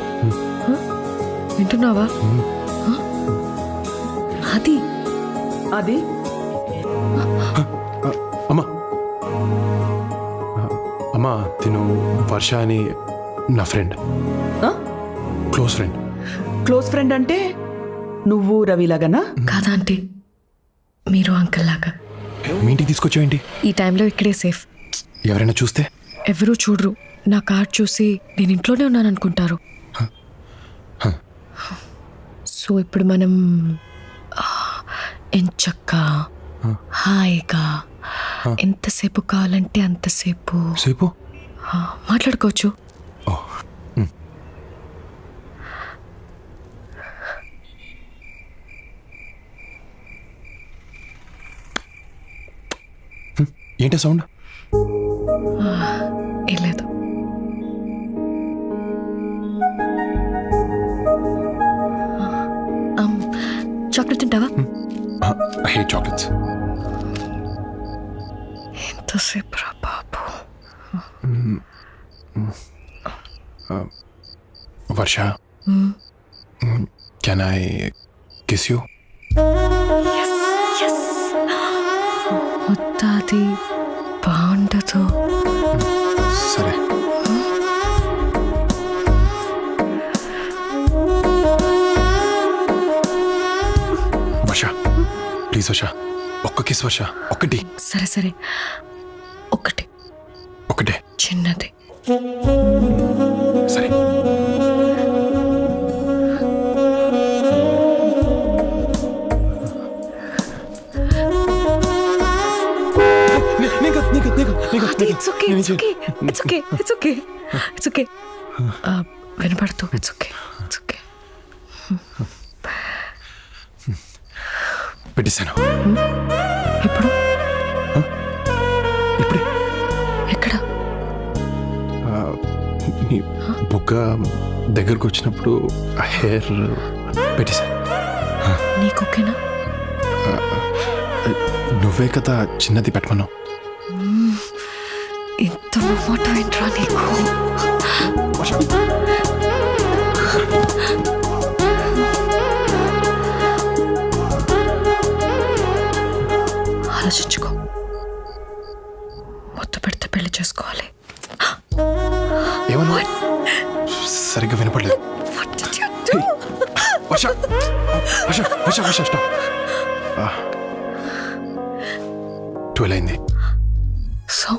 వింటున్నావా? అది అది అమ్మా అమ్మా తిను వర్ష అని నా friend, close friend. Close friend అంటే నువ్వు రవిలాగానా? కాదా ఆంటీ, మీరు అంకుల్ లాగా. మీ ఇంటికి తీసుకొచ్చావేంటి? ఈ టైంలో ఇక్కడే సేఫ్. ఎవరైనా చూస్తే? ఎవరూ చూడరు. నా కార్డ్ చూసి నేను ఇంట్లోనే ఉన్నాను అనుకుంటారు. సో ఇప్పుడు మనం ఎంచక్కా హాయిగా ఎంతసేపు కావాలంటే అంతసేపు సేపు మాట్లాడుకోవచ్చు. ఏంటి సౌండ్? ఏం లేదు. చాక్లెట్ తింటావా? I hate chocolates. ఎంతసేపు రా బాబు. వర్ష, కెన్ ఐ కిస్ యూ? మొత్తాది బాగుండదు. సరే. వర్ష ప్లీజ్ వర్ష, ఒక్క కిస్ వర్ష, ఒక్కటి. సరే సరే ఒకటి ఒకటే చిన్నది. సరే. It's okay, it's okay, it's okay, it's okay, it's okay. వినపడుతూ ఇట్స్ ఓకే, ఇట్స్ ఓకే. పెట్టేశాను. ఎప్పుడు? ఇప్పుడే. ఎక్కడ? నీ బుగ్గ దగ్గరకు వచ్చినప్పుడు ఆ హెయిర్ పెట్టేశాను. నీకు ఓకేనా? నువ్వే కదా చిన్నది పెట్టమన్నావు. ఇంత మాట ఏంట్రా నీకు? ఆలోచించుకో. ముద్దు పెడితే పెళ్లి చేసుకోవాలి. ఏమన్నా సరిగ్గా వినపడలేదు. వర్ష వర్ష వర్ష వర్ష స్టాప్. 12 అయింది. So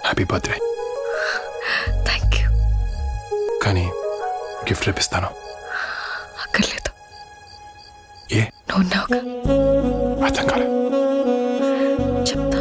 happy birthday. Thank you. కానీ గిఫ్ట్ రేపిస్తాను. అక్కర్లేదు. ఏ నువ్వు ఉన్నావుగా. అర్థం కాలే. చెప్తా.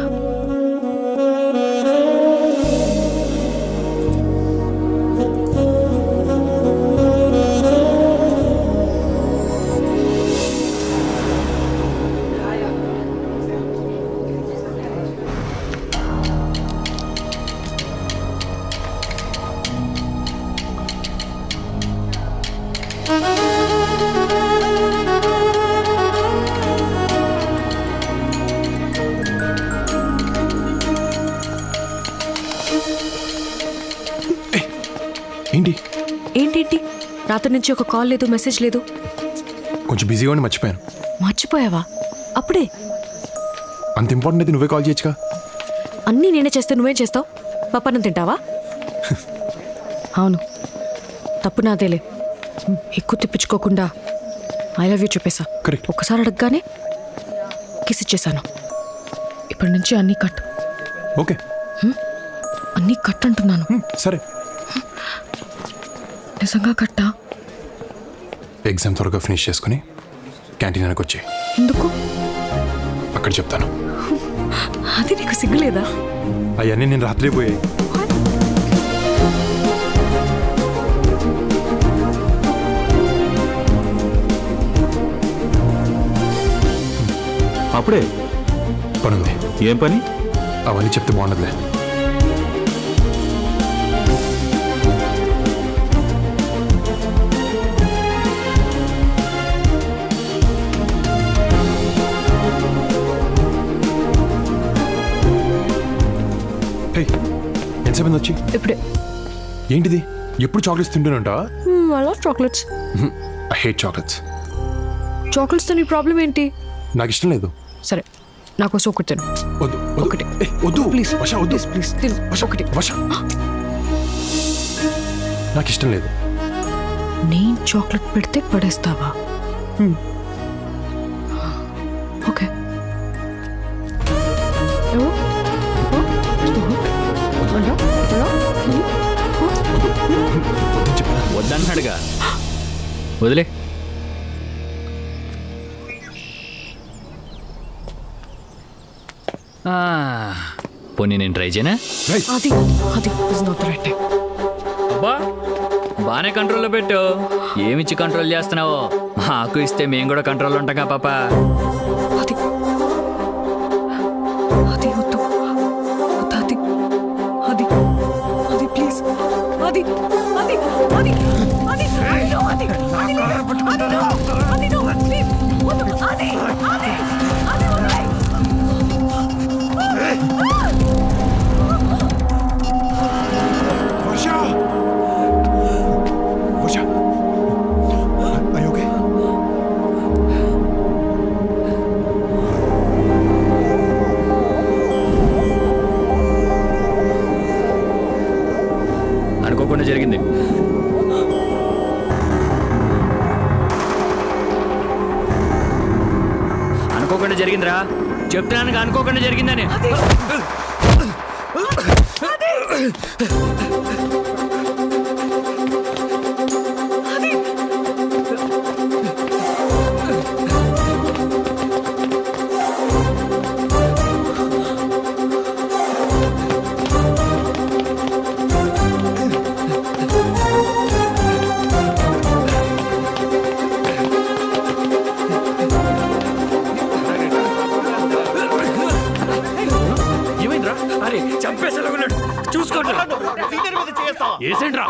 ఏంటి ఏంటేంటి? రాత్రి నుంచి ఒక కాల్ లేదు, మెసేజ్ లేదు. కొంచెం బిజీగా ఉండి మర్చిపోయాను. మర్చిపోయావా? అప్పుడే? అంత ఇంపార్టెంట్ అయితే నువ్వే కాల్ చేయొచ్చుగా. అన్నీ నేనే చేస్తే నువ్వేం చేస్తావు? పప్పన్నం తింటావా? అవును, తప్పు నాదేలే. ఎక్కువ తిప్పించుకోకుండా ఐ లవ్ యూ చెప్పేశా. కరెక్ట్. ఒక్కసారి అడగగానే కిస్ ఇచ్చేసాను. ఇప్పటి నుంచి అన్నీ కట్. ఓకే అన్నీ కట్ అంటున్నాను. సరే. నిజంగా కట్టా? ఎగ్జామ్ త్వరగా ఫినిష్ చేసుకుని క్యాంటీన్ వెనక్కి వచ్చి ఎందుకు? అక్కడ చెప్తాను. అది నీకు సిగ్గులేదా? అవన్నీ నేను రాత్రి పోయాయి. అప్పుడే పనుంది. ఏం పని? అవన్నీ చెప్తే బాగుండదులే. ఎంతసేపు వచ్చి? ఇప్పుడే. ఏంటిది? ఎప్పుడు చాక్లెట్స్ తింటూనే ఉంటావా? I love chocolates. I hate chocolates. చాక్లెట్స్తో నీ ప్రాబ్లం ఏంటి? నాకు ఇష్టం లేదు. సరే, నాకోసం ఒకటి తిను. వద్దు వద్దు. ఒకటి. వద్దు ప్లీజ్. వర్ష వద్దు. ప్లీజ్ తిను. ఒకటి. వర్ష నాకు ఇష్టం లేదు. నేను చాక్లెట్ పెడితే పడేస్తావా? ఓకే. వద్దన్నాడుగా, వదిలే. పోనీ నేను ట్రై చేయనా? అది అది is not the right time. అబ్బా, బాగానే కంట్రోల్లో పెట్టు. ఏమిచ్చి కంట్రోల్ చేస్తున్నావో మాకు ఇస్తే మేము కూడా కంట్రోల్ ఉంటాగా పాప. అది అది వద్దు. వద్దు అది. అది అది ప్లీజ్. అది అది అది అది అయ్యో, అది అది అది నో ప్లీజ్ వద్దు. అది అది అది వదిలేయ్. వర్ష వర్ష are you okay? అనుకోకుండా జరిగింది. అనుకోకుండా జరిగిందిరా, చెప్తున్నాను అనుకోకుండా జరిగిందని. ఏమైందిరా? అరే చంపేసేలాగున్నాడు, చూసుకోండి. ఏసేంట్రా?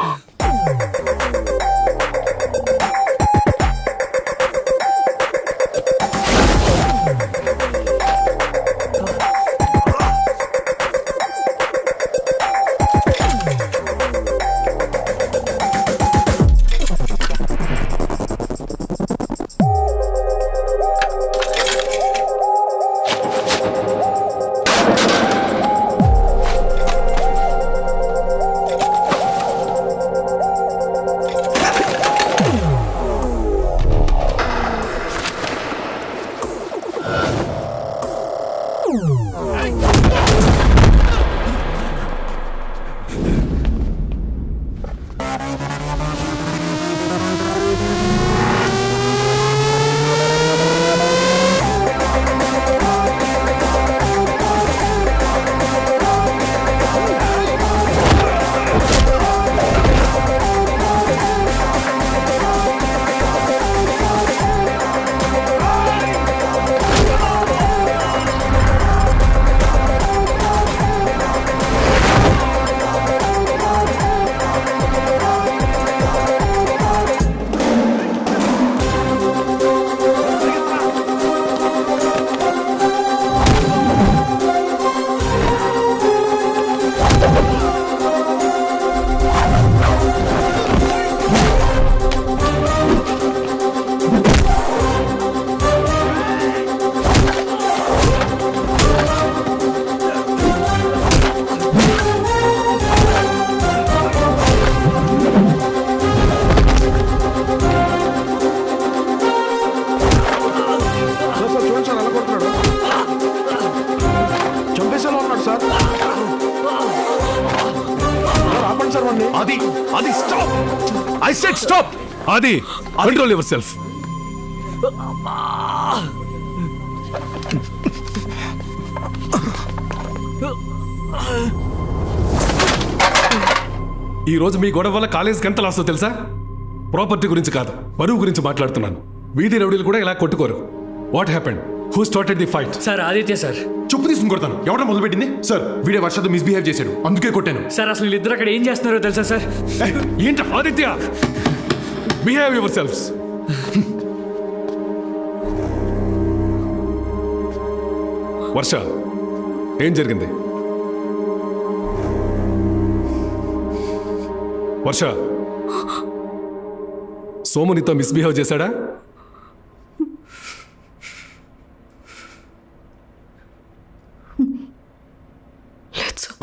కొడతాను సార్ వాడిని. అది స్టాప్. I said stop. అది కంట్రోల్ యువర్ సెల్ఫ్. ఈ రోజు మీ గొడవ వల్ల కాలేజీకి ఎంత లాసో తెలుసా? ప్రాపర్టీ గురించి కాదు, బరువు గురించి మాట్లాడుతున్నాను. వీధి రౌడీలు కూడా ఇలా కొట్టుకోరు. What happened? Who started the fight? Sir Aditya sir. చెప్పు తీసుకుని కొడతాను. ఎవడ మొదలుపెట్టింది? సార్ వీడే వర్షతో మిస్బిహేవ్ చేశాడు, అందుకే కొట్టాను. సార్ అసలు వీళ్ళిద్దరు అక్కడ ఏం చేస్తున్నారో తెలుసా సార్? ఏంట Aditya? Behave yourselves. Varsha, ఏం జరిగింది? వర్ష, సోము నీతో మిస్బిహేవ్ చేశాడా? లేదు సార్.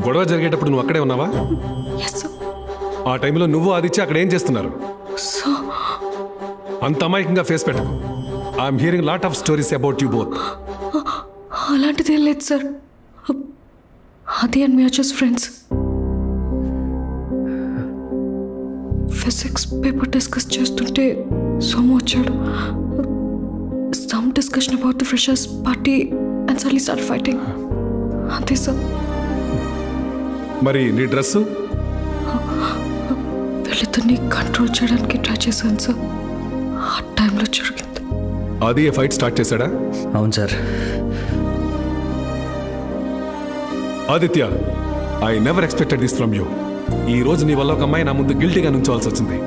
గొడవ జరిగేటప్పుడు నువ్వు అక్కడే ఉన్నావా? Yes sir. ఆ టైంలో నువ్వు ఆదిత్య అక్కడ ఏం చేస్తున్నారు? సో అంత అమాయకంగా ఫేస్ పెట్టకు. I'm hearing lot of stories about you both. అలాంటిది ఏం లేదు సార్. అది and me just friends. Physics paper discuss చేస్తుంటే సోము వచ్చాడు. Some discussion about the freshers party and suddenly start fighting. అంతే సార్. మరి నీ డ్రెస్సు? వీళ్ళిద్దరిని కంట్రోల్ చేయడానికి ట్రై చేశాను సార్. ఆ టైంలో జరిగింది. అది ఫైట్ స్టార్ట్ చేశాడా? అవును sir. Aditya, I never expected this from you. ఈ రోజు నీ వల్ల ఒక అమ్మాయి నా ముందు గిల్టీగా నుంచోవాల్సి వచ్చింది.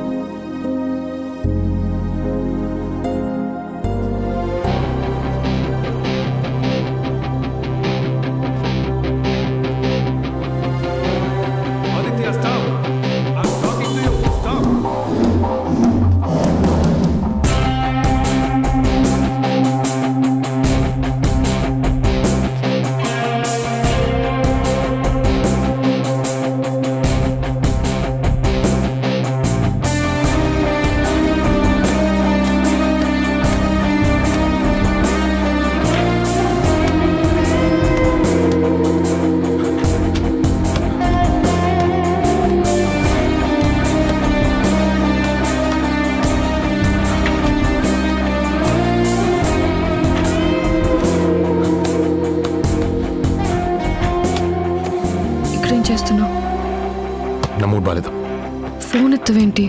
Aditya, stop. I'm talking to you. Stop. ఇక్కడేం చేస్తున్నావు? నా మూడ్ బాలేదు. ఫోన్ ఎత్తవేంటి?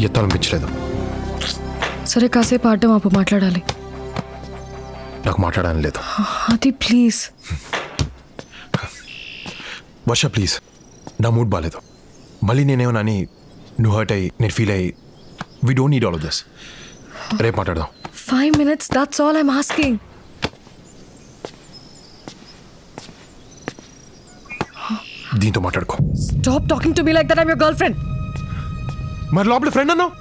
ఎత్తాలనిపించలేదు. సరే కాసేపు ఆడడం ఆపు, మాట్లాడాలి. నాకు మాట్లాడాలని లేదు. అది ప్లీజ్. వర్ష ప్లీజ్, నా మూడ్ బాలేదు. మళ్ళీ నేనేమన్నా అని నువ్వు హర్ట్ అయ్యి నేను ఫీల్ అయ్యి we don't need all of this. రేపు మాట్లాడదాం. 5 minutes, that's all I'm asking. దీంతో మాట్లాడుకో. Stop talking to me like that. I'm your girlfriend. మరి లోపల ఫ్రెండ్ అన్నావు.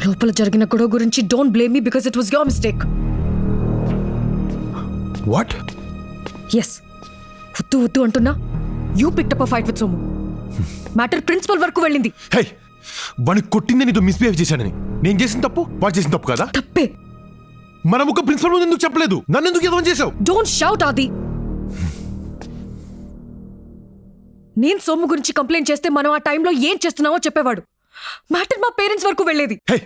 లోపల జరిగిన గొడవ గురించి don't blame me because it was your mistake. What? Yes, వద్దు వద్దు అంటున్నా. You picked up a fight with Somu. Matter principal వరకు వెళ్ళింది. హే, వాడిని కొట్టింది నీతో మిస్బిహేవ్ చేశానని. నేను చేసిన తప్పు వాడు చేసిన తప్పు కదా? తప్పే. మనం ఒక ప్రిన్సిపల్ ముందు ఎందుకు చెప్పలేదు? నన్ను ఎందుకు ఎదవం చేసావు? డోంట్ షౌట్ ఆది. నేను సోము గురించి కంప్లైంట్ చేస్తే మనం ఆ టైంలో ఏం చేస్తున్నావో చెప్పేవాడు. మ్యాటర్ మా పేరెంట్స్ వరకు వెళ్ళేది. హే,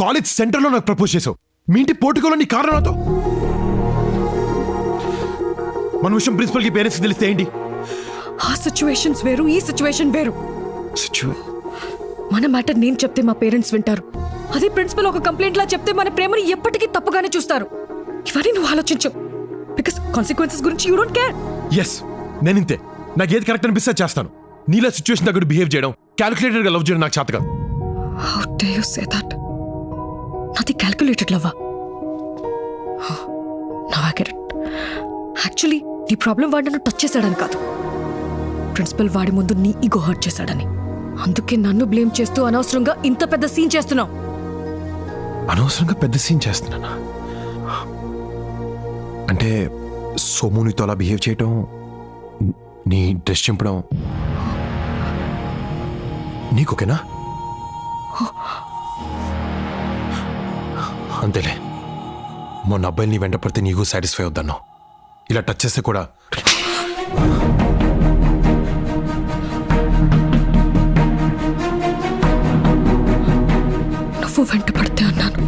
కాలేజ్ సెంటర్లో నాకు ప్రపోజ్ చేసావు. మీ ఇంటి పోర్టుకోలో నీ కారణంతో మన విషయం ప్రిన్సిపల్కి పేరెంట్స్కి తెలిస్తే ఏంటి? ఆ సిచ్యువేషన్స్ వేరు, ఈ సిచ్యువేషన్ వేరు. మన మ్యాటర్ నేను చెప్తే మా పేరెంట్స్ వింటారు. అదే ప్రిన్సిపల్ ఒక కంప్లైంట్ లా చెప్తే మన ప్రేమని ఎప్పటికీ తప్పుగానే చూస్తారు. ఇవన్నీ నువ్వు ఆలోచించు. బికాస్ కాన్సిక్వెన్సెస్ గురించి యూ డోంట్ కేర్. ఎస్, నేను ఇంతే. నాకు ఏది కరెక్ట్ అనిపిస్తే చేస్తాను. నీలా సిచ్యువేషన్ దగ్గర బిహేవ్ చేయడం, క్యాలిక్యులేటెడ్గా లవ్ చేయడం నాకు చేత కాదు. How dare you say that? నాది క్యాలిక్యులేటెడ్ లవ్వా? Now I get it. Actually నీ ప్రాబ్లం వాడు నన్ను టచ్ చేశాడని కాదు, ప్రిన్సిపల్ వాడి ముందు నీ ఈగో హర్ట్ చేశాడని. అందుకే నన్ను బ్లేమ్ చేస్తూ అనవసరంగా ఇంత పెద్ద సీన్ చేస్తున్నావు. అనవసరంగా పెద్ద సీన్ చేస్తున్నానా? అంటే సోమునితో అలా బిహేవ్ చేయటం, నీ డ్రెస్ చింపడం నీకు ఓకేనా? అంతేలే, మొన్న అబ్బాయిని నీ వెంట పడితే నీకు సాటిస్ఫై అవుతాను. ఇలా టచ్ చేస్తే కూడా నువ్వు వెంట పడితే అన్నాను,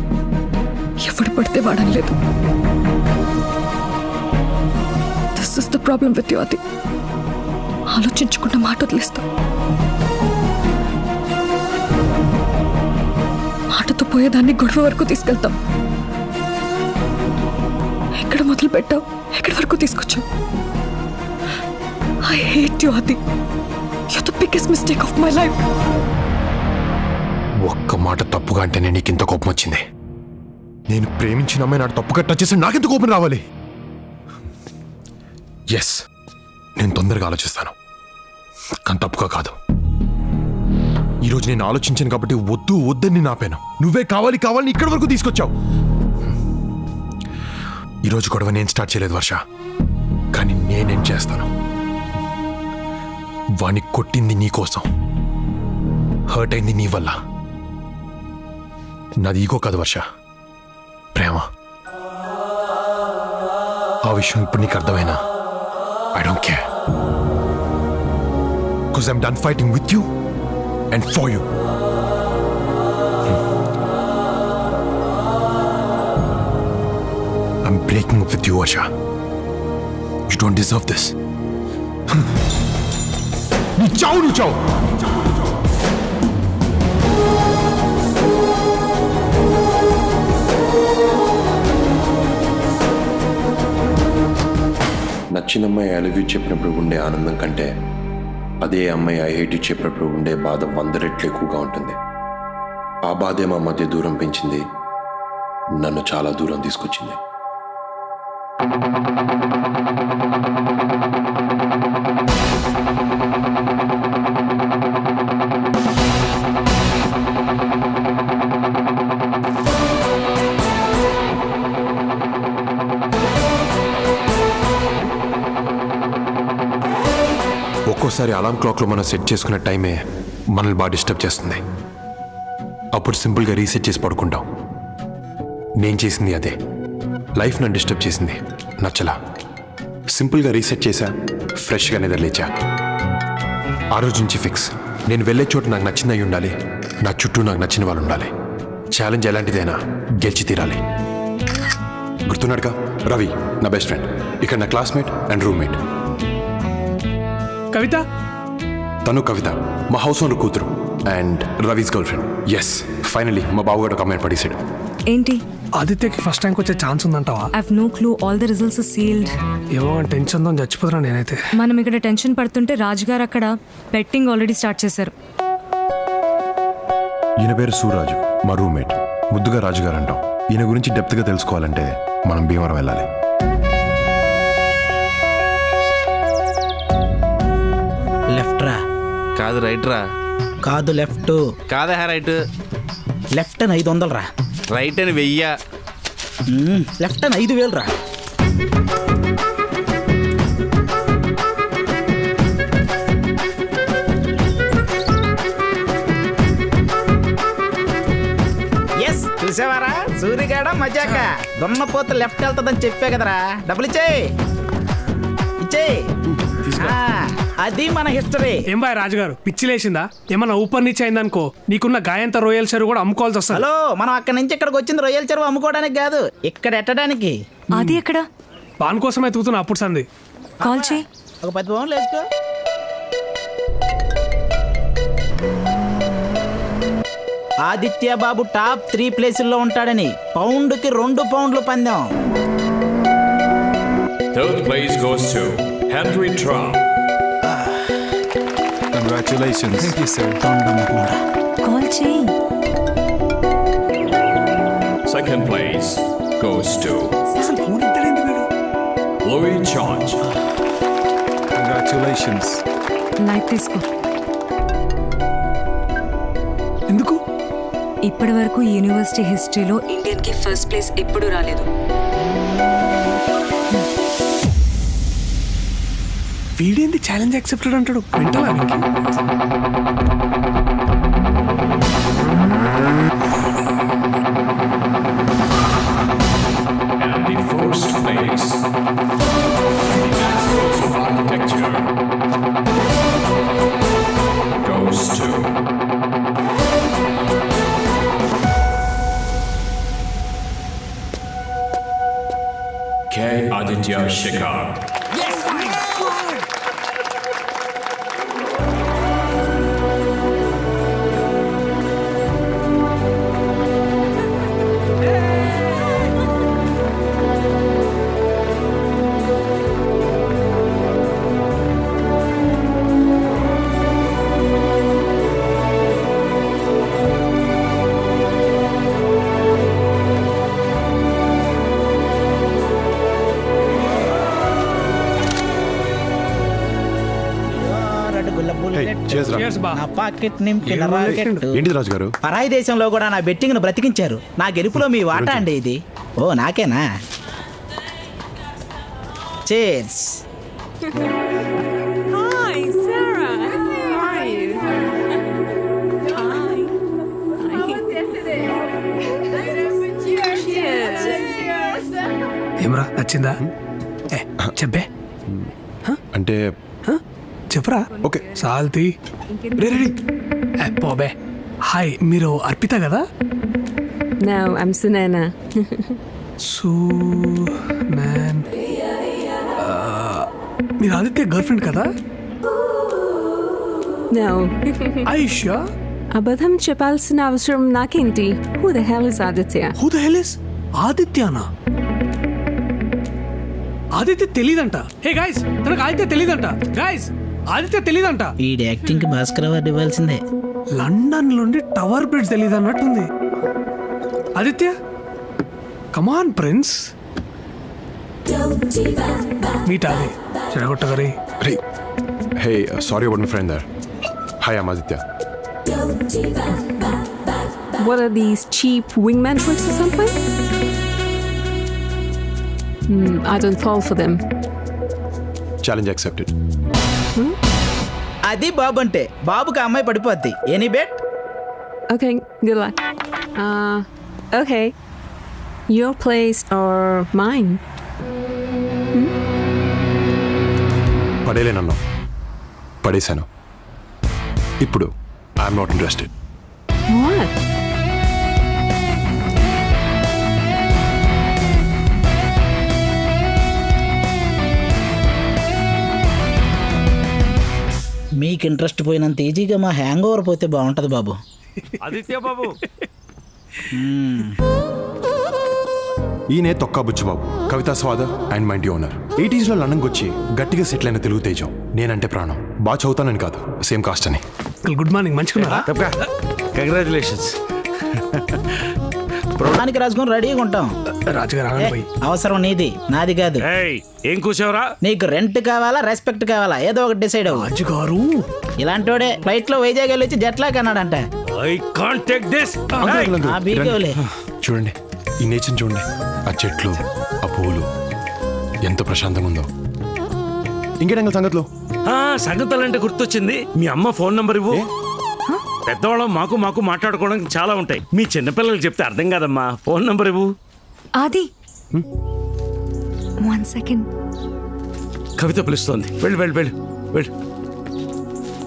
ఎవడు పడితే వాడలేదు. This is the problem with you అది. ఆలోచించకుండా మాట వదిలేస్తాం. మాటతో పోయేదాన్ని గొడవ వరకు తీసుకెళ్తాం. ఎక్కడ మొదలు పెట్టావు, ఎక్కడి వరకు తీసుకొచ్చావు? ఐ హేట్ యు అది. You the biggest mistake of my life. ఒక్క మాట తప్పుగా అంటేనే నీకు ఇంత కోపం వచ్చింది. నేను ప్రేమించిన అమ్మాయి నాకు తప్పుగా టచ్ చేస్తే నాకెంత కోపం రావాలి? ఎస్, నేను తొందరగా ఆలోచిస్తాను, కానీ తప్పుగా కాదు. ఈరోజు నేను ఆలోచించాను కాబట్టి వద్దు వద్దని ఆపాను. నువ్వే కావాలి కావాలని ఇక్కడి వరకు తీసుకొచ్చావు. ఈరోజు గొడవ నేను స్టార్ట్ చేయలేదు వర్ష, కానీ నేనేం చేస్తాను. వాణ్ణి కొట్టింది నీ కోసం, హర్ట్ అయింది నీ వల్ల. నాది ఈగో కాదు వర్ష, ప్రేమ. ఆ విషయం ఇప్పుడు నీకు అర్థమైనా I don't care, because I'm done fighting with you and for you. I'm breaking up with you, Asha. You don't deserve this. Nu chao. నచ్చినమ్మాయి ఐ లవ్ యూ చెప్పినప్పుడు ఉండే ఆనందం కంటే అదే అమ్మాయి ఐ హేట్ యూ చెప్పినప్పుడు ఉండే బాధ 100 రెట్లు ఎక్కువగా ఉంటుంది. ఆ బాధే మా మధ్య దూరం పెంచింది, నన్ను చాలా దూరం తీసుకొచ్చింది. ఒక్కోసారి అలారం క్లాక్లో మనం సెట్ చేసుకున్న టైమే మనల్ని బాగా డిస్టర్బ్ చేస్తుంది. అప్పుడు సింపుల్గా రీసెట్ చేసి పడుకుంటాం. నేను చేసింది అదే. లైఫ్ నన్ను డిస్టర్బ్ చేసింది, నచ్చలా. సింపుల్గా రీసెట్ చేశా, ఫ్రెష్గా నిద్రలేచా. ఆ రోజు నుంచి ఫిక్స్, నేను వెళ్ళే చోటు నాకు నచ్చింది అయి ఉండాలి, నా చుట్టూ నాకు నచ్చిన వాళ్ళు ఉండాలి. ఛాలెంజ్ ఎలాంటిదైనా గెలిచి తీరాలి. గుర్తున్నాడుగా రవి, నా బెస్ట్ ఫ్రెండ్, ఇక్కడ నా క్లాస్మేట్ అండ్ రూమ్మేట్. కవిత, తను కవిత మా హౌస్ ఓనర్ కూతురు and Ravi's girlfriend. Yes, finally మా బావగాడు ఒక అమ్మాయిని పడేసాడు. ఏంటి? ఆదిత్యకి ఫస్ట్ ర్యాంక్ వచ్చే ఛాన్స్ ఉందంటావా? I have no clue, all the results are sealed. ఏమో టెన్షన్తో చచ్చిపోతున్నా నేనైతే. మనం ఇక్కడ టెన్షన్ పడుతుంటే రాజుగారు అక్కడ బెట్టింగ్ ఆల్రెడీ స్టార్ట్ చేశారు. ఈయన పేరు సూరాజు, మా రూమ్మేట్. ముద్దుగా రాజుగారు అంటాం. ఈయన గురించి డెప్త్గా తెలుసుకోవాలంటే మనం భీమవరం వెళ్ళాలి. లెఫ్ట్ రా. కాదు రైట్ రా. కాదు లెఫ్ట్. కాదా రైట్. లెఫ్ట్ అని 500 రా. రైట్ అని 1000. లెఫ్ట్ అని 5000 రా. ఎస్, చూసావారా సూర్యగాడ మజాక. దొన్నపోత లెఫ్ట్ వెళ్తుందని చెప్పే కదరా. డబ్బులు ఇచ్చేయి. అది మన హిస్టరీ. ఏం బాయ్ రాజుగారు, పిచ్చిలేసిందా? ఏమన్నా ఊపర్ నీచ్ అయిందనుకో, నీకున్న గాయంత రొయ్యల చెరువు కూడా అమ్ముకోవాల్సి వస్తుంది. హలో, మనం అక్కడి నుంచి ఇక్కడికి వచ్చింది రొయ్యల చెరువు అమ్ముకోవడానికి కాదు, ఇక్కడ ఎట్టడానికి. అది ఎక్కడ? పాన్ కోసమే తూతున్నా అప్పుడు సంది. కాల్ చేయి. ఒక 10 పౌండ్లు వేసుకో. ఆదిత్య బాబు టాప్ 3 ప్లేసుల్లో ఉంటాడని పౌండ్కి 2 పౌండ్లు పందెం. Third place goes to Henry Trump. Congratulations. Thank you, sir. Call చేయి. Second place goes to Louis George. Congratulations. Light తీసుకో. ఎందుకు? ఇప్పటి వరకు యూనివర్సిటీ హిస్టరీలో ఇండియన్కి ఫస్ట్ ప్లేస్ ఎప్పుడూ రాలేదు. వీడేంది ఛాలెంజ్ యాక్సెప్టెడ్ అంటాడు? వింటావా? K. Aditya Shekhar. cheers రా. Cheers, బా. నా పాకెట్ నింపిన రాకెట్. ఏంటిది రాజు గారు? పరాయి దేశంలో కూడా నా బెట్టింగ్ ను బ్రతికించారు. నా గెలుపులో మీ వాటా అండి ఇది. ఓ నాకేనా? Chairs. Hi, Sarah. How are you? ఏమరా నచ్చిందా? ఏ చెప్పే అంటే చెప్పురా. ఓకే. సాల్తీ రే రే పోబే. హాయ్, మీరు అర్పిత కదా? No, I'm Sunana. So man మీరు ఆదిత్య గర్ల్ ఫ్రెండ్ కదా? No. ఐషా అబద్ధం చెప్పాల్సిన అవసరం నాకేంటి? Who the hell is Aditya? Who the hell is ఆదిత్యనా? ఆదిత్య తెలీదంట. హే గైస్, తనకు ఆదిత్య తెలీదంట. గైస్, ఆదిత్య తెలీదంట. ఈ యాక్టింగ్ కి భాస్కర్ అవార్డు ఇవ్వాల్సిందే. లండన్ నుండి టవర్ బ్రిడ్జ్ తెలీదు అన్నట్టుంది. Aditya, come on prince. Meet Adi చెడగొట్టగరి. రే hey sorry about my friend there. Hi I'm Aditya. What are these cheap wingman tricks or something? I don't fall for them. Challenge accepted. అది బాబు అంటే. బాబుకి ఆ అమ్మాయి పడిపోద్ది. Any bet? Okay, good luck. Okay. Your place or mine? పడేలేనన్నా, పడేశాను. ఇప్పుడు ఐఎమ్ నాట్ ఇంట్రెస్టెడ్. What? మీకు ఇంట్రెస్ట్ పోయినంత ఈజీగా మా హ్యాంగ్ ఓవర్ పోతే బాగుంటది బాబు. ఆదిత్య బాబు. ఈయనే తొక్కా బుచ్చిబాబు, కవితా స్వాద అండ్ మై ఇంటి ఓనర్. 80s లో లండన్కి వచ్చి గట్టిగా సెటిల్ అయిన తెలుగు తేజం. నేనంటే ప్రాణం. బాగా చదువుతానని కాదు, సేమ్ కాస్ట్ అని. Good morning. మంచిగున్నారా? కంగ్రాచులేషన్స్. ప్రాణానికి రాసుకొని రెడీగా ఉంటాం. రాజుగారు ఆగండి పోయి. అవసరం నీది, నాది కాదు. ఏం కూర్చోవరా? నీకు రెంట్ కావాలా, రెస్పెక్ట్ కావాలా? ఏదో ఒకటి డిసైడ్ అవ్వు. రాజుగారు ఇలాంటోడే ఫ్లైట్ లో వైజాగ్ వెళ్ళి వచ్చి జెట్లా కన్నాడంట. I can't take this. ఆ బీకేవులే. చూడండి ఈ నేచర్ చూడండి, ఆ చెట్లు, ఆ పువ్వులు, ఎంత ప్రశాంతంగా ఉందో. ఇంకేటంగా సంగతులు? సంగతులంటే గుర్తొచ్చింది. మీ అమ్మ ఫోన్ నంబర్ ఇవ్వు. పెద్దవాళ్ళం మాకు మాట్లాడుకోవడానికి చాలా ఉంటాయి. మీ చిన్నపిల్లలకి చెప్తే అర్థం కాదమ్మా. ఫోన్ నంబర్ ఇవ్వు. ఆది 1 second. కవిత పిలుస్తోంది. వెళ్ళు.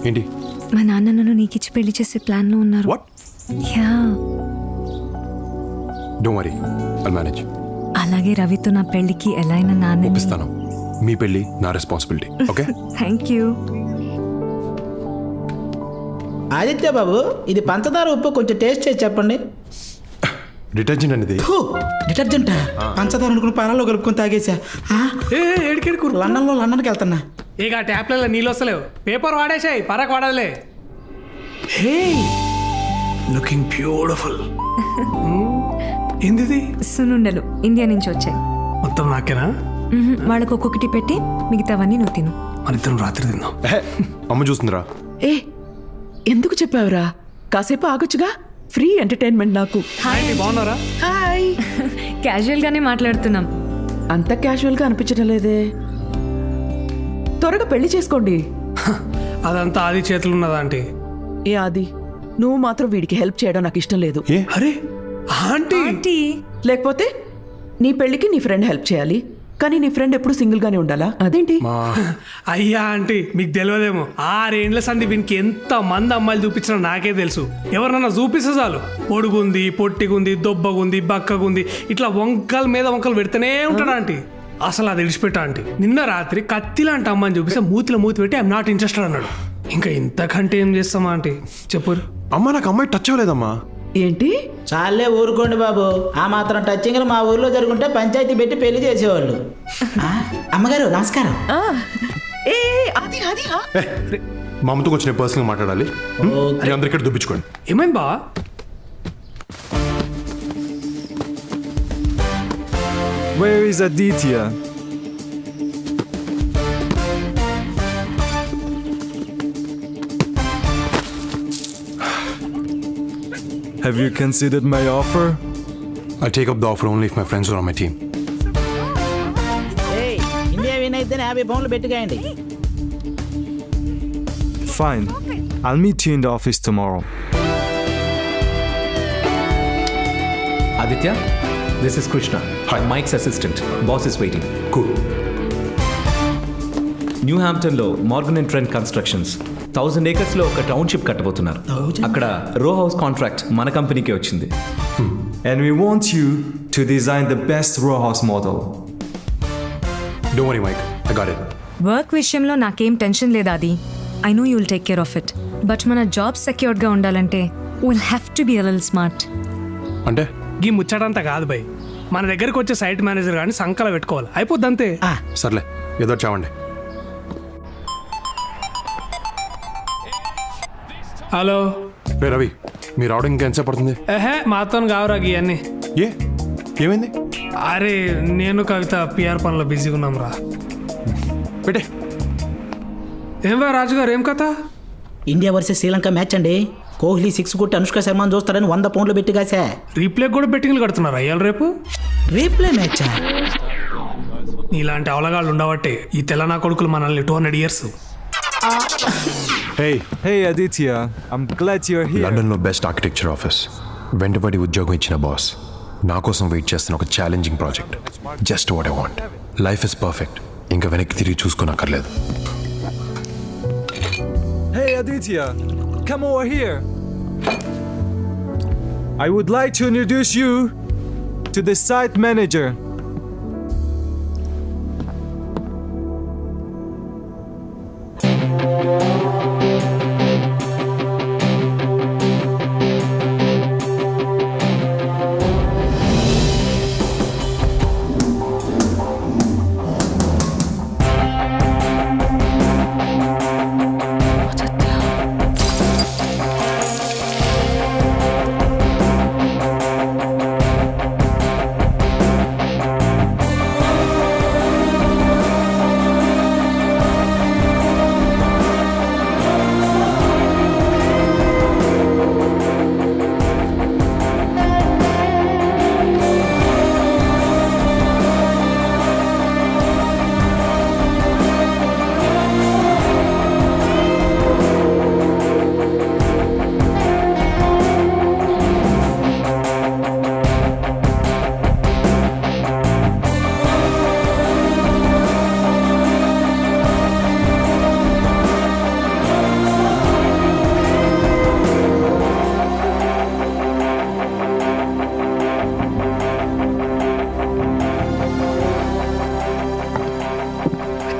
ఏంటి? మా నాన్న నన్ను నీకిచ్చి పెళ్లి చేసే ప్లాన్ లో ఉన్నారు. What? Yeah. Don't worry, I'll manage. అలాగే రవితో నా పెళ్లికి ఎలా అయినా నాన్న. ఒప్పిస్తాను. మీ పెళ్లి నా responsibility. Okay. Thank you. Aditya బాబు, ఇది పంచదార ఉప్పు కొంచెం టేస్ట్ చేసి చెప్పండి. డిటర్జెంట్ అనేది. డిటర్జెంట్ పంచదార అనుకుని పాలలో కలుపుకొని తాగేసా. లండన్కి వెళ్తున్నా. ఇక ట్యాప్లలో నీళ్ళు వస్తలేవు. పేపర్ వాడేసాయి, పరకు వాడాలే. హే, లుకింగ్ బ్యూటిఫుల్. ఏంది? సునుండలు ఇండియా నుంచి వచ్చాయి. మొత్తం నాకేనా? వాళ్ళకు ఒక్కొక్కటి పెట్టి మిగతావన్నీ నువ్వు తిను. మన ఇద్దరం రాత్రి తిందాం. అమ్మ చూస్తుందిరా. ఏ ఎందుకు చెప్పావురా? కాసేపు ఆగొచ్చుగా. ఫ్రీ ఎంటర్టైన్మెంట్ నాకు. బాగున్నారా? హాయ్. క్యాజువల్ గానే మాట్లాడుతున్నాం. అంత క్యాజువల్ గా అనిపించడం లేదే. త్వరగా పెళ్లి చేసుకోండి. అదంతా ఆది చేతులు ఉన్నదా ఆంటీ? ఏ ఆది, నువ్వు మాత్రం వీడికి హెల్ప్ చేయడం నాకు ఇష్టం లేదు. అరే ఆంటీ, లేకపోతే నీ పెళ్లికి నీ ఫ్రెండ్ హెల్ప్ చేయాలి, కానీ నీ ఫ్రెండ్ ఎప్పుడు సింగిల్ గానే ఉండాలా? అదేంటి? అయ్యా ఆంటీ, మీకు తెలియదేమో. 6 ఏండ్ల సంది వీనికి ఎంత మంది అమ్మాయిలు చూపించినా నాకే తెలుసు. ఎవరినన్నా చూపిస్తే చాలు, పొడుగుంది, పొట్టిగుంది, దొబ్బగుంది, బక్కగుంది, ఇట్లా వంకల మీద వంకలు పెడితేనే ఉంటాడు ఆంటీ. అసలు అది విడిచిపెట్టా అంటే నిన్న రాత్రి కత్తి లాంటి అమ్మని చూపిస్తే మూతిలో మూతి పెట్టి ఐఎమ్ నాట్ ఇంట్రెస్టెడ్ అన్నాడు. ఇంకా ఇంతకంటే ఏం చేస్తామా అంటే చెప్పు. అమ్మా నాకు అమ్మాయి టచ్ అవ్వలేదమ్మా. ఏంటి? చాలే ఊరుకోండి బాబు, ఆ మాత్రం టచింగ్ మా ఊర్లో జరుగుంటే పంచాయతీ పెట్టి పెళ్లి చేసేవాళ్ళు. అమ్మగారు నమస్కారం. ఏ అది అది ఆ. మా అమ్మతో కొంచెం పర్సనల్గా మాట్లాడాలి. మీరు అందరు ఇక్కడ దుబ్బించుకోండి. ఏమైంది బా? Where is Aditya? Have you considered my offer? I'll take up the offer only if my friends are on my team. India win అయితే 50 పౌండ్లు పెట్టుకోండి. Fine. I'll meet you in the office tomorrow. Aditya, this is Krishna, Mike's assistant. Boss is waiting. Cool. New హ్యాంప్టన్లో Morgan and Trent constructions 1000 acres ఒక township కట్టబోతున్నారు. అక్కడ row house contract మన కంపెనీకే వచ్చింది. And we want you to design the best row house model. Don't worry, Mike. I got it. Work విషయంలో నాకేం tension లేదు అది. I know you will take care of it. But మన job సెక్యూర్డ్గా ఉండాలంటే will have to be a little smart. అంటే ఈ ముచ్చటంతా కాదు భయ్, మన దగ్గరికి వచ్చే సైట్ మేనేజర్ కానీ సంకల పెట్టుకోవాలి, అయిపోద్ది అంతే. సర్లే ఏదో చావండి. హలో రే రవి, మీరు రావడం ఇంకా ఎంతసేపు పడుతుంది? మాతో కావురా ఇవన్నీ. ఏమైంది? అరే నేను కవిత పిఆర్ పనిలో బిజీగా ఉన్నాం రా. పెట్టే. ఏం రా రాజుగారు, ఏం కథ? ఇండియా వర్సెస్ శ్రీలంక మ్యాచ్ అండి. కోహ్లీ 6 కొట్టి అనుష్క శర్మను చూస్తారని 100 పౌండ్లు పెట్టి కాసా. రీప్లే కూడా బెట్టింగ్లు కడుతున్నారు అయ్యాలి రేపు. రీప్లే మ్యాచ్ నీలాంటి అవలగాళ్ళు ఉండబట్టే ఈ తెలంగాణ కొడుకులు మనల్ని 200 years. Hey Aditya, I'm glad you're here. లండన్లో బెస్ట్ ఆర్కిటెక్చర్ ఆఫీస్, వెంటబడి ఉద్యోగం ఇచ్చిన బాస్, నా కోసం వెయిట్ చేస్తున్న ఒక challenging project. Just what I want. Life is perfect. ఇంకా వెనక్కి తిరిగి చూసుకోనక్కర్లేదు. Hey Aditya, come over here. I would like to introduce you to the site manager.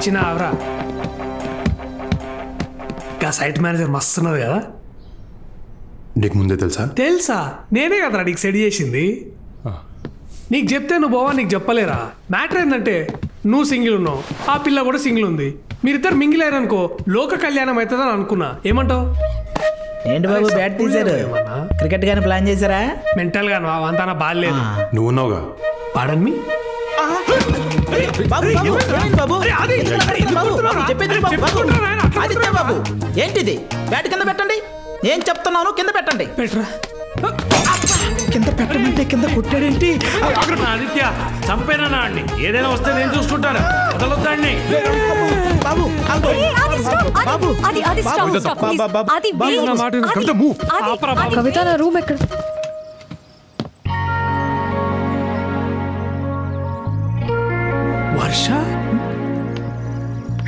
చిన్న అవరా, ఇంకా సైట్ మేనేజర్ మస్తున్నది కదా. నీకు ముందే తెలుసా? తెలుసా, నేనే కదరా నీకు సెట్ చేసింది. నీకు చెప్తే నువ్వు బావా నీకు చెప్పలేరా. మ్యాటర్ ఏంటంటే నువ్వు సింగిల్ ఉన్నావు, ఆ పిల్ల కూడా సింగిల్ ఉంది. మీరిద్దరు మింగిల్ అయ్యారనుకో లోక కళ్యాణం అవుతుందని అనుకున్నా. ఏమంటావు? ఏంటి బాబు బ్యాట్ తీశారు? క్రికెట్ గానీ ప్లాన్ చేశారా? మెంటల్ గా అంతా బాగాలేదు. నువ్వు ఉన్నావుగా. పాడన్మి బాబు ఏంటిది? బ్యాట్ కింద పెట్టండి. ఏం చెప్తున్నాను కింద పెట్టండి. పెట్టరా. కింద పెట్టమంటే కింద కొట్టాడేంటి? ఆదిత్య చంపేనా అండి, ఏదైనా వస్తే నేను చూసుకుంటాను. వదలొద్దండి బాబు. కవిత నా రూమ్ ఎక్కడ? వర్ష,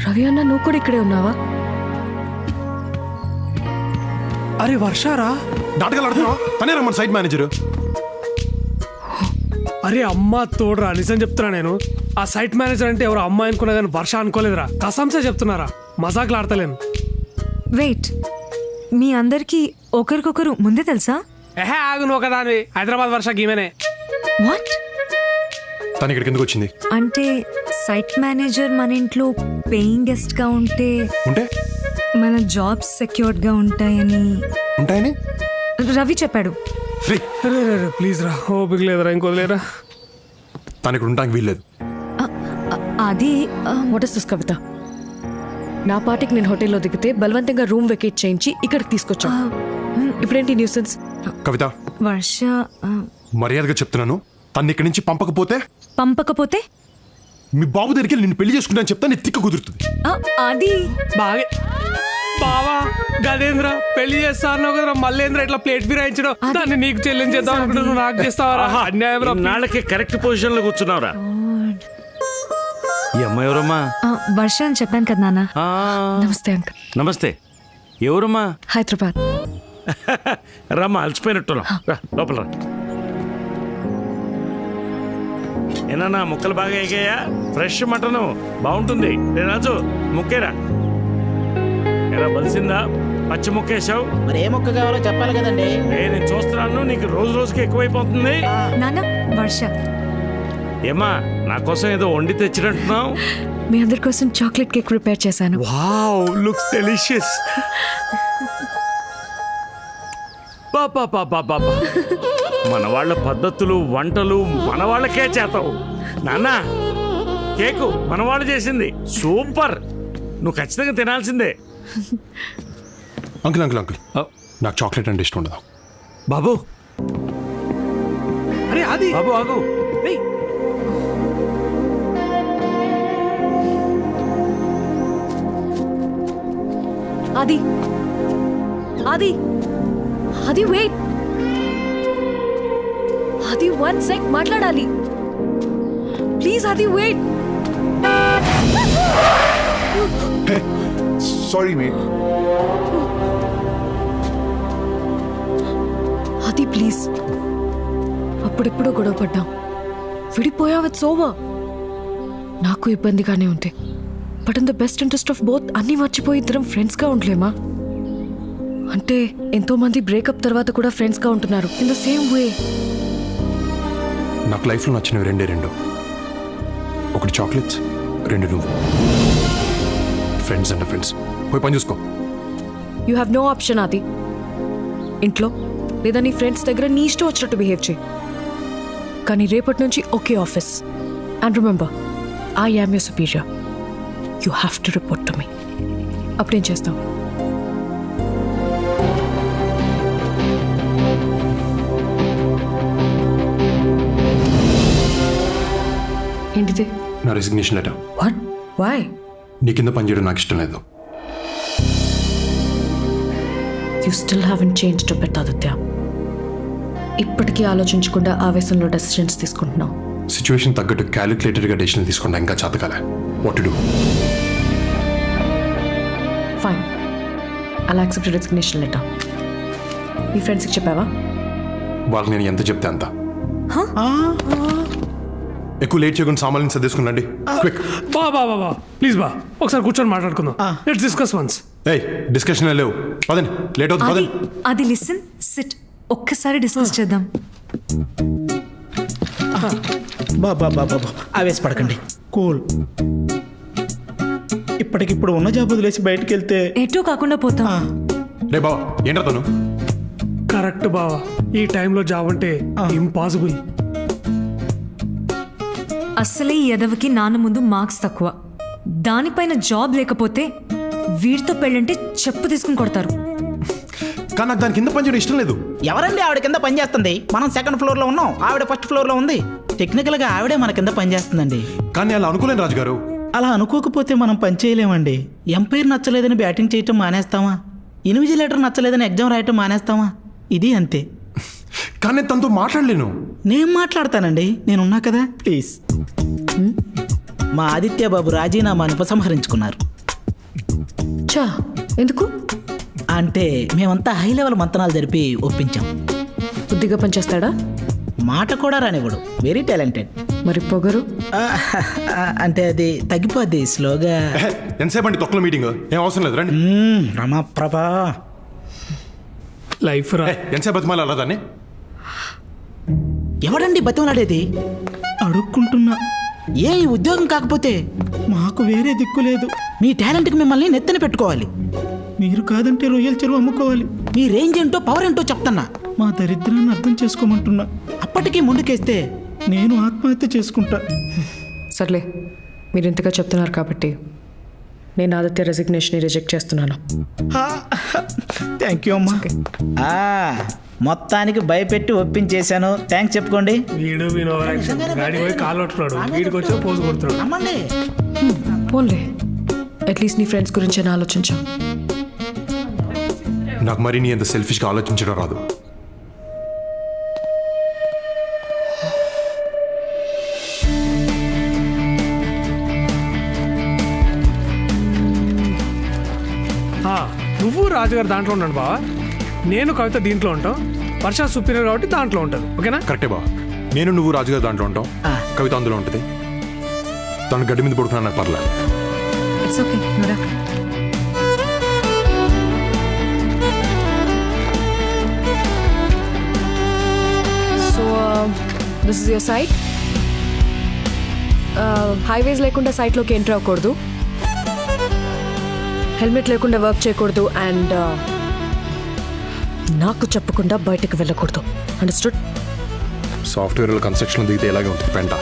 రవి అన్న నువ్వు కూడా ఇక్కడే ఉన్నావా? అరే వర్షారా, నాటకాలు ఆడుతున్నావా? తనే రమ్మని సైట్ మేనేజర్. అరే అమ్మ తోడురా, నిజం చెప్తున్నా నేను ఆ సైట్ మేనేజర్ అంటే ఎవరో అమ్మాయి అనుకున్నా కానీ వర్ష అనుకోలేదురా. కసంసే చెప్తున్నారా, మజాకులు ఆడతలేను. వెయిట్, మీ అందరికీ ఒకరికొకరు ముందే తెలుసా? ఏహే ఆగు, నువ్వు ఒకదాని. హైదరాబాద్ వర్ష గీమెనే. వాట్? తను ఇక్కడికి ఎందుకు వచ్చింది? అంటే సైట్ మేనేజర్ మన ఇంట్లో పేయింగ్ గెస్ట్ గా ఉంటే మన జాబ్స్ సెక్యూర్డ్ గా ఉంటాయని రవి చెప్పాడు. ప్లీజ్ రా, ఓపిక లేదురా, ఇంకోలేరా. తను ఇక్కడ ఉండడానికి వీల్లేదు. అది వాట్ ఇస్ దిస్ కవిత? నా పార్టీకి నేను హోటల్లో దిగితే బలవంతంగా రూమ్ వెకేట్ చేయించి ఇక్కడికి తీసుకొచ్చా. ఇప్పుడేంటి న్యూసెన్స్? కవిత, వర్ష మర్యాదగా చెప్తున్నాను, తను ఇక్కడి నుంచి పంపకపోతే మీ బాబు దగ్గరికి నిన్ను పెళ్లి చేసుకుంటాను చెప్తా, నీ తిక్క కుదురుతుంది. అది బాగా బావా గదేంద్ర పెళ్లి చేస్తాను కదరా, మళ్ళేంద్ర ఇట్లా ప్లేట్ ఫిరాయించడం, దాన్ని నీకు చెల్లించేద్దాం అనుకుంటే నువ్వు నాకు చేస్తావరా? అన్యాయం. నాళ్ళకి కరెక్ట్ పొజిషన్ లో కూర్చున్నావురా. ఈ అమ్మాయి ఎవరమ్మా? వర్ష అని చెప్పాను కదా నాన్న. నమస్తే అంకుల్. నమస్తే. ఎవరమ్మా? హైదరాబాద్. రమ్మా, అలసిపోయినట్టున్నా. లోపల రా. ఏనా ముక్కలు బాగా ఎగాయా? ఫ్రెష్ మటను బాగుంటుంది. నేను రాజు ముక్కేరా. ఎలా బలిసిందా? పచ్చి ముక్కేసావు. మరి ఏ మొక్క కావాలో చెప్పాలి కదండి. నేను చూస్తున్నాను, నీకు రోజు రోజుకి ఎక్కువైపోతుంది. నాన్న, వర్ష. ఏమా, నా కోసం ఏదో వండి తెచ్చినట్టున్నావు? మీ అందరి కోసం చాక్లెట్ కేక్ ప్రిపేర్ చేశాను. Wow, looks delicious. పాపా మన వాళ్ళ పద్ధతులు వంటలు మన వాళ్ళకే చేతావు. నాన్న, కేకు మన వాళ్ళు చేసింది సూపర్. నువ్వు ఖచ్చితంగా తినాల్సిందే. అంకుల్ నాకు చాక్లెట్ అంటే ఇష్టం ఉండదు. బాబు, అరే అది బాబు ఆగు. అది వెయిట్. అది 1 sec మాట్లాడాలి ప్లీజ్. అది వెయిట్. Sorry mate. అది ప్లీజ్. అప్పుడెప్పుడో గొడవ పడ్డాం, విడిపోయావు. It's over. నాకు ఇబ్బందిగానే ఉంటే, but in the best interest of both అన్నీ మర్చిపోయి ఇద్దరం ఫ్రెండ్స్గా ఉండలేమా? అంటే ఎంతో మంది బ్రేకప్ తర్వాత కూడా ఫ్రెండ్స్గా ఉంటున్నారు ఇన్ ద సేమ్ వే. నాకు లైఫ్లో నచ్చినవి రెండు. ఒకటి చాక్లెట్స్, 2 నువ్వు. ఫ్రెండ్స్ అంటే ఫ్రెండ్స్. పోయి పని చూసుకో. You have no option. అది ఇంట్లో లేదా నీ ఫ్రెండ్స్ దగ్గర నీ ఇష్టం వచ్చినట్టు బిహేవ్ చేయి. కానీ రేపటి నుంచి ఒకే office. And remember, I am your superior. You have to report to me. అప్పుడేం చేస్తావు? ఏంటిది? నా రెసిగ్నేషన్ లెటర్. వాట్? వై? నీ కింద పనిచేయడం నాకు ఇష్టం లేదు. You still haven't changed a bit Aditya. ఇప్పటికీ ఆలోచించకుండా ఆవేశంలో డెసిషన్స్ తీసుకుంటున్నావు. సిచ్యువేషన్ తగ్గట్టు క్యాలిక్యులేటెడ్గా డెసిషన్ తీసుకుంటా ఇంకా చేతకాలే. What to do? Fine, I'll accept resignation letter. మీ ఫ్రెండ్స్కి చెప్పావా? వాళ్ళకి నేను ఎంత చెప్తే అంత. ఎక్కువ లేట్ చేయకుండా సామాన్యం సర్దేసుకున్నాండి. క్విక్. బా ప్లీజ్ బా, ఒకసారి కూర్చొని మాట్లాడుకుందాం. Let's discuss once. ఏయ్, డిస్కషన్ లేవు. పదండి, లేట్ అవుతుంది. పదండి. అది లిసన్, సిట్. ఒక్కసారి డిస్కస్ చేద్దాం. బాబా ఆవేశపడకండి. కూల్. ఇప్పటికిప్పుడు ఉన్న జాబ్ వదిలేసి బయటికి వెళ్తే ఎటూ కాకుండా పోతాం. రే బావా, ఏంట్రా తను? కరెక్ట్ బావా, ఈ టైంలో జాబ్ అంటే ఇంపాసిబుల్. అసలే ఈ ఎదవకి నాన్న ముందు మార్క్స్ తక్కువ, దానిపైన జాబ్ లేకపోతే వీడితో పెళ్ళంటే చెప్పు తీసుకుని కొడతారు. కానీ నాకు దాని కింద పనిచేయడం ఇష్టం లేదు. ఎవరండి ఆవిడ కింద పని చేస్తుంది? మనం 2nd floor లో ఉన్నాం, ఆవిడ 1st floor లో ఉంది. టెక్నికల్ గా ఆవిడే మన కింద పని చేస్తుందండి. కానీ అలా అనుకోలేను రాజుగారు. అలా అనుకోకపోతే మనం పని చేయలేమండి. ఎంపైర్ నచ్చలేదని బ్యాటింగ్ చేయటం మానేస్తామా? ఇన్విజిలేటర్ నచ్చలేదని ఎగ్జామ్ రాయటం మానేస్తామా? ఇది అంతే. కానీ తనతో మాట్లాడలేను. నేను మాట్లాడతానండి, నేనున్నా కదా. ప్లీజ్. మా ఆదిత్య బాబు రాజీనామాను ఉపసంహరించుకున్నారు. చా, ఎందుకు? అంటే మేమంతా హై లెవెల్ మంతనాలు జరిపి ఒప్పించాం. బుద్ధిగా పనిచేస్తాడా? మాట కూడా రానివ్వడు. Very talented. మరి పొగరు? అంటే అది తగ్గిపోద్ది స్లోగా. ఎంతసేపు అండి తొక్కల మీటింగ్? ఏం అవసరం లేదు రండి. రమాప్రభా లైఫ్ రా. ఎంతసేపు బతిమాలి అలా దాన్ని? ఎవడండి బతిమలాడేది? అడుక్కుంటున్నా. ఏ ఈ ఉద్యోగం కాకపోతే మాకు వేరే దిక్కు లేదు. మీ టాలెంట్కి మిమ్మల్ని నెత్తన పెట్టుకోవాలి. మీరు కాదంటే రొయ్యల చెరువు అమ్ముకోవాలి. మీ రేంజ్ ఏంటో పవర్ ఏంటో చెప్తున్నా. మా దరిద్రాన్ని అర్థం చేసుకోమంటున్నా. అప్పటికీ ముందుకేస్తే నేను ఆత్మహత్య చేసుకుంటా. సర్లే, మీరు ఇంతగా చెప్తున్నారు కాబట్టి నేను ఆదిత్య రెసిగ్నేషన్ రిజెక్ట్ చేస్తున్నాను. థ్యాంక్ యూ అమ్మా. మొత్తానికి భయపెట్టి ఒప్పించేశాను. థ్యాంక్స్ చెప్పుకోండి. వీడు గాడి పోయి కాలు పట్టుకున్నాడు, వీడికి వచ్చి పోజు కొడుతున్నాడు. అమ్మండి. పోన్లే, అట్లీస్ట్ నీ ఫ్రెండ్స్ గురించి అని ఆలోచించు. నాకు మరి నీ అంత సెల్ఫిష్గా ఆలోచించడం రాదు. నువ్వు రాజుగారు దాంట్లో ఉన్నాడు బావా, నేను కవిత దీంట్లో ఉంటాం. వర్ష సుపీరియర్ కాబట్టి దాంట్లో ఉంటుంది. ఓకేనా? కరెక్టే బా. నేను నువ్వు రాజుగారు దాంట్లో ఉంటాం, కవిత అందులో ఉంటుంది. తను గడ్డి మీద పడుకున్నా నాకు పర్లేదు. ఇట్స్ ఓకే, నువ్వురా. So this is your site. హైవేస్ లేకుండా సైట్లోకి ఎంటర్ అవ్వకూడదు, హెల్మెట్ లేకుండా వర్క్ చేయకూడదు, అండ్ నాకు చెప్పకుండా బయటకు వెళ్ళకూడదు. అండర్స్టూడ్? సాఫ్ట్వేర్ కన్స్ట్రక్షన్ దిగితే ఇలాగే ఉంటుంది పెంట.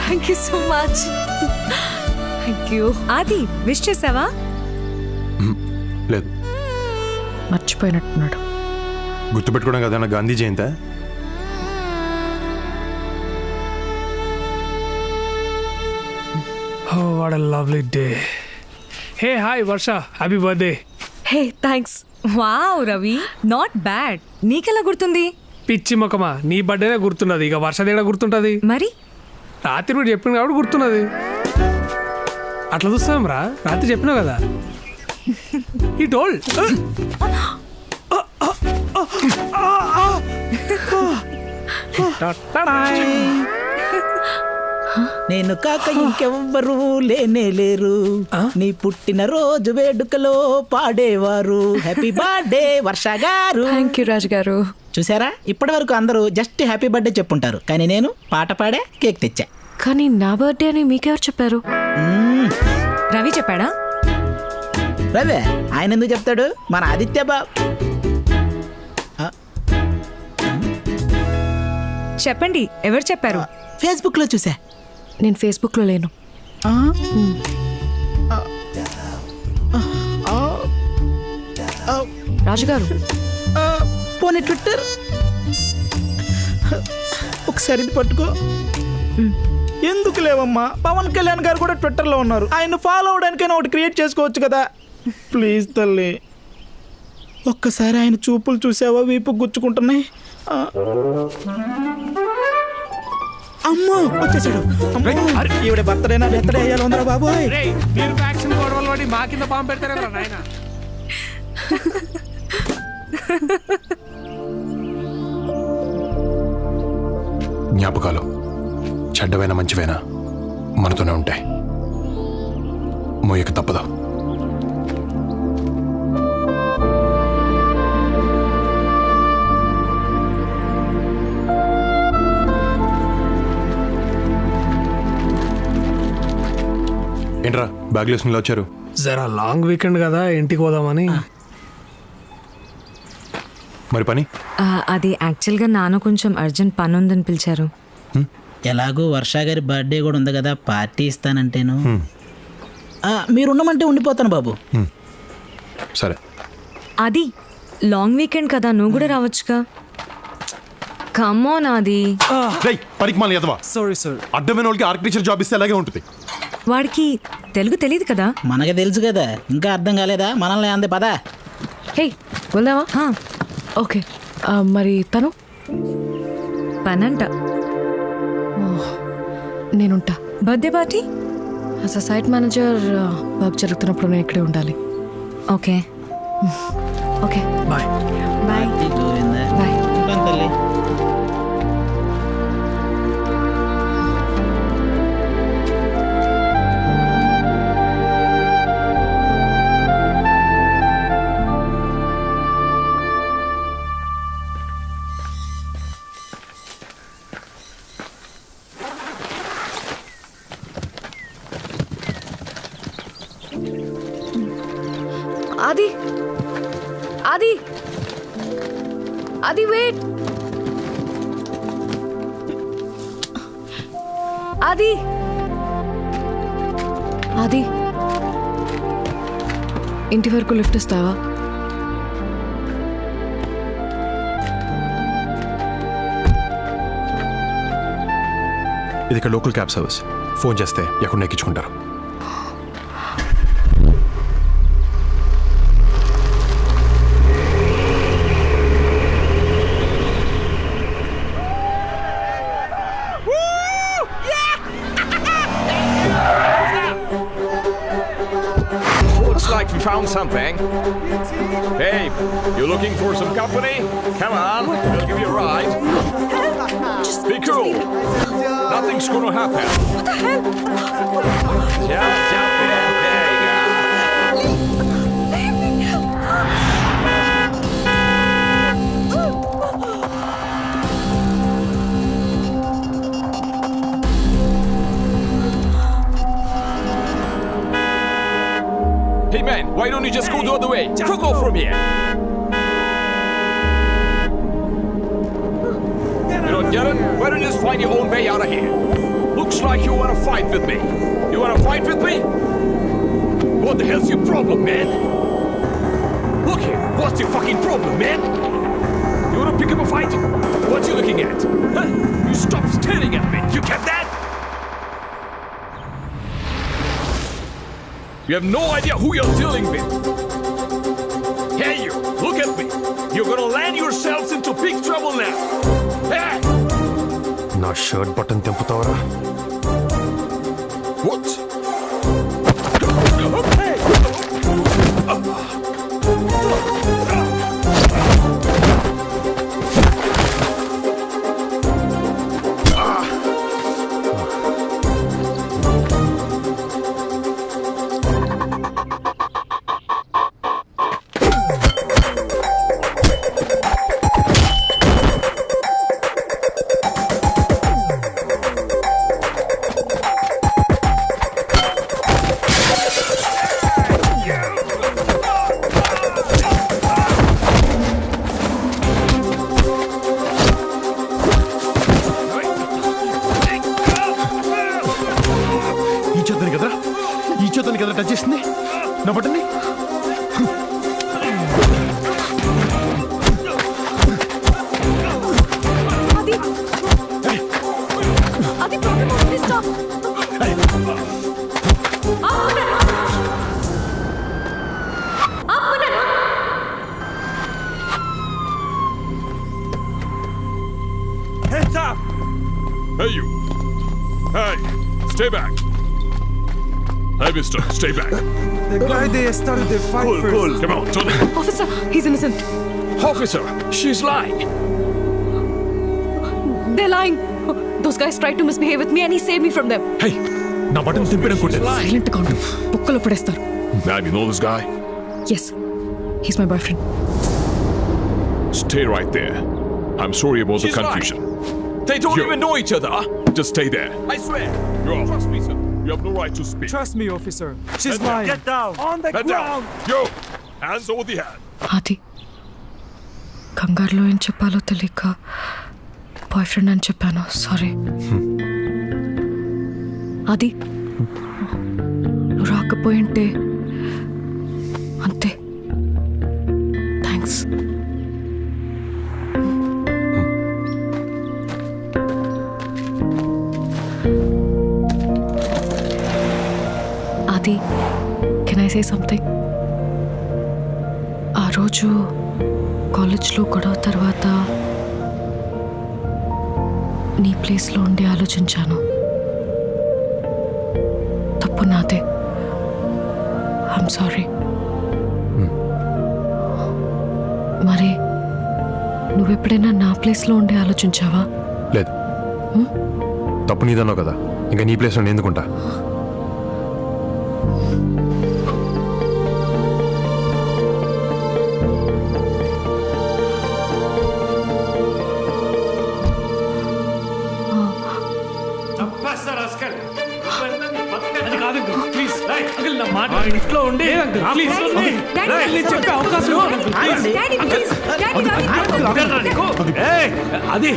Thank you so much. Thank you. ఆది, విష్ చేసావా? లేదు, మర్చిపోయినట్టున్నాడు. గుర్తుపెట్టుకోవడం కదా నా గాంధీ జయంతి. Oh, what a lovely day. Hey, hi, Varsha. Happy birthday. Hey, thanks. Wow Ravi, not bad. నీకెలా గుర్తుంది? పిచ్చి మొక్కమా, నీ బర్త్డేనే గుర్తున్నది, ఇక వర్షదేడా గుర్తుంటది? మరి రాత్రి నువ్వు చెప్పింది కాబట్టి గుర్తున్నది. అట్లా చూస్తాం రా, రాత్రి చెప్పినావు కదా. ఈ టోల్డ్ నేను కాక ఇంకెవ్వరూ లేనే లేరు, నీ పుట్టిన రోజు వేడుకలో పాడేవారు. హ్యాపీ బర్త్డే వర్ష గారు. థ్యాంక్ యూ రాజు గారు. చూసారా, ఇప్పటి వరకు అందరూ జస్ట్ హ్యాపీ బర్త్డే చెప్పుంటారు, కానీ నేను పాట పాడే కేక్ తెచ్చా. కానీ నా బర్త్డే అని మీకెవరు చెప్పారు? రవి చెప్పాడా? రవే, ఆయన ఎందుకు చెప్తాడు? మన ఆదిత్య బాబు. చెప్పండి, ఎవరు చెప్పారు? ఫేస్బుక్ లో చూసా. నేను ఫేస్బుక్ లో లేను. రాజుగారు, పోనీ ట్విట్టర్ ఒకసారి ఇది పట్టుకో. ఎందుకు లేవమ్మా, పవన్ కళ్యాణ్ గారు కూడా ట్విట్టర్లో ఉన్నారు. ఆయన ఫాలో అవడానికైనా ఒకటి క్రియేట్ చేసుకోవచ్చు కదా. ప్లీజ్ తల్లి, ఒక్కసారి ఆయన చూపులు చూసావా, వీపు గుచ్చుకుంటున్నాయి. అమ్మో, వచ్చేసాడు. ఈవిడ బర్త్డేనా బర్త్డే అయ్యాలి ఉందరా బాబోయ్. మీరు ఫ్యాక్షన్ గొడవలు పడి మా కింద పాము పెడతారే నాయన. జ్ఞాపకాలు చెడ్డవైనా మంచివైనా మనతోనే ఉంటాయి. మోయక తప్పదు. ఏంట్రా బ్యాగ్ వేసుకుని వచ్చారు? జరా లాంగ్ వీకెండ్ కదా, ఇంటికి పోదామని. మరి పని? అది యాక్చువల్గా నాన్న కొంచెం అర్జెంట్ పని ఉందని పిలిచారు. ఎలాగో వర్ష గారి బర్త్డే కూడా ఉంది కదా, పార్టీ ఇస్తానంటేను. మీరున్నమంటే ఉండిపోతాను బాబు. సరే. అది లాంగ్ వీకెండ్ కదా, నువ్వు కూడా రావచ్చుగా. కమోన్ అది. పనికి మాలి ఎదవా. Sorry, sir. అడ్డమైన వాళ్ళకి ఆర్కిటెక్చర్ జాబ్ ఇస్తే అలాగే ఉంటుంది. వాడికి తెలుగు తెలియదు కదా. మనకి తెలుసు కదా, ఇంకా అర్థం కాలేదా? మనల్ని అంది పదా. హే వెళ్దామా? ఓకే. మరి తను పనంట. నేనుంటా. Birthday party? As a site manager work జరుగుతున్నప్పుడు నేను ఇక్కడే ఉండాలి. Okay okay bye. Bye. Bye. తల్లి. ఆది ఆది ఆది వెయిట్. ఆది ఆది ఇంటి వరకు లిఫ్ట్ ఇస్తావా? ఇది ఇక్కడ లోకల్ క్యాబ్ సర్వీస్. ఫోన్ చేస్తే ఎక్కడ ఎక్కించుకుంటారు. Looks like we found something. Hey, you looking for some company? Come on, we'll give you a ride. Be cool. Nothing's gonna happen. What the hell? Jump in. There you go. Hey man, why don't you just go the other way? Fuck off from here. You don't get it? Why don't you just find your own way out of here? Looks like you wanna fight with me. You wanna fight with me? What the hell's your problem, man? Look here, what's your fucking problem, man? You wanna pick up a fight? What you looking at? Huh? You stop staring at me. You get that? You have no idea who you're dealing with. Hey you, look at me. You're gonna land yourselves into big trouble now. Hey! నా shirt button తెంపుతావరా? What? ఈ చేతుని కదరా touch చేసింది నా బటన్ని. Hands up! Hey you! Hey, stay back! Hey mister, stay back! The guy they started the fight Cool, first. cool, come on, Tony! Officer, he's innocent. Officer, she's lying! They're lying. Those guys tried to misbehave with me and he saved me from them. హే నా button తిప్పిన కొట్టాను Silent గా ఉండు. బుక్కలో పడేస్తారు. Ma'am you know this guy Yes, he's my boyfriend. Stay right there. I'm sorry about the confusion. They don't even know each other. Just stay there. I swear. Trust me, sir. You have no right to speak. Trust me, officer. She's lying. Get down. On the Head down. Yo, hands over the head. అది కంగారులో ఏం చెప్పాలో తెలియక boy friend అని చెప్పాను. Sorry. అది నువ్వు రాకపోయింటే అంతే. థ్యాంక్స్. అది కెన్ ఐ సే సంథింగ్? ఆ రోజు కాలేజ్లో గొడవ తర్వాత నీ ప్లేస్లో ఉండి ఆలోచించాను. తప్పు నాదే. I'm sorry. మరి నువ్వెప్పుడైనా నా ప్లేస్లో ఉండి ఆలోచించావా? లేదు. తప్పు నీదన్నావు కదా, ఇంకా నీ ప్లేస్లో నేను ఎందుకుంటా? చంపేస్తారు అస్కల్. అది కాదు అంకుల్, ప్లీజ్ అంకుల్ నా మాట ఇంట్లో ఉండే అంకుల్ ప్లీజ్ నేను చెప్పే అవకాశం ఇవ్వండి, అంకుల్, ప్లీజ్. ఏయ్, అది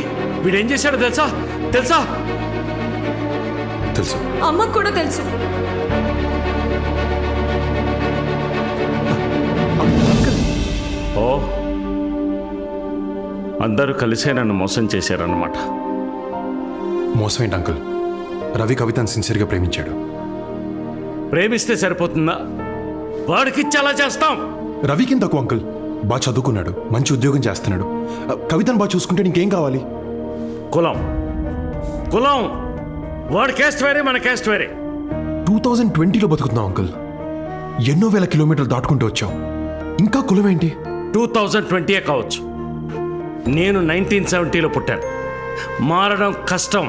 వీడేం చేశాడో తెలుసా? తెలుసు. అమ్మకు కూడా తెలుసు. ఓ, అందరూ కలిసే నన్ను మోసం చేశారన్నమాట. మోసం ఏంటి అంకుల్? రవి కవితను సిన్సియర్గా ప్రేమించాడు. ప్రేమిస్తే సరిపోతుందా? వాడికిచ్చి అలా చేస్తాం. రవికి తక్కువ అంకుల్, బాగా చదువుకున్నాడు, మంచి ఉద్యోగం చేస్తున్నాడు. కవితను బాగా చూసుకుంటే నీకేం కావాలి? కులం వాడి క్యాస్ట్ వేరే, మన క్యాస్ట్ వేరే. 2020లో బతుకుతున్నావు అంకుల్. ఎన్నో వేల కిలోమీటర్లు దాటుకుంటూ వచ్చావు, ఇంకా కులం ఏంటి? 2020 కావచ్చు, నేను 1970లో పుట్టాను. మారడం కష్టం.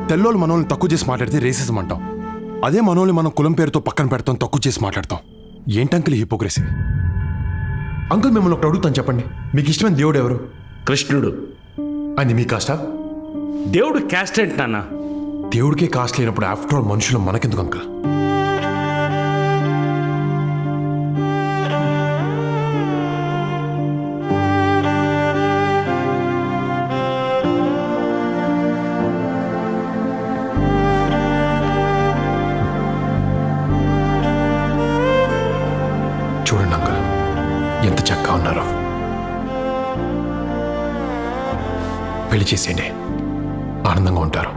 తెల్లోళ్ళు మనోళ్ళని తక్కువ చేసి మాట్లాడితే రేసిజం అంటాం. అదే మనోళ్ళని మనం కులం పేరుతో పక్కన పెడతాం, తక్కువ చేసి మాట్లాడతాం. ఏంటంకుల్ హిపోక్రసీ? అంకుల్ మిమ్మల్ని ఒకటి అడుగుతాను, చెప్పండి, మీకు ఇష్టమైన దేవుడు ఎవరు? కృష్ణుడు. అది మీ కాస్టా? దేవుడు క్యాస్ట్ ఏంటి నాన్న? దేవుడికే కాస్ట్ లేనప్పుడు ఆఫ్టర్ ఆల్ మనుషులు మనకెందుకు అంకుల్? చూడండి అంకుల్, ఎంత చక్కగా ఉన్నారో. పెళ్లి చేసేయండి, ఆనందంగా ఉంటారు.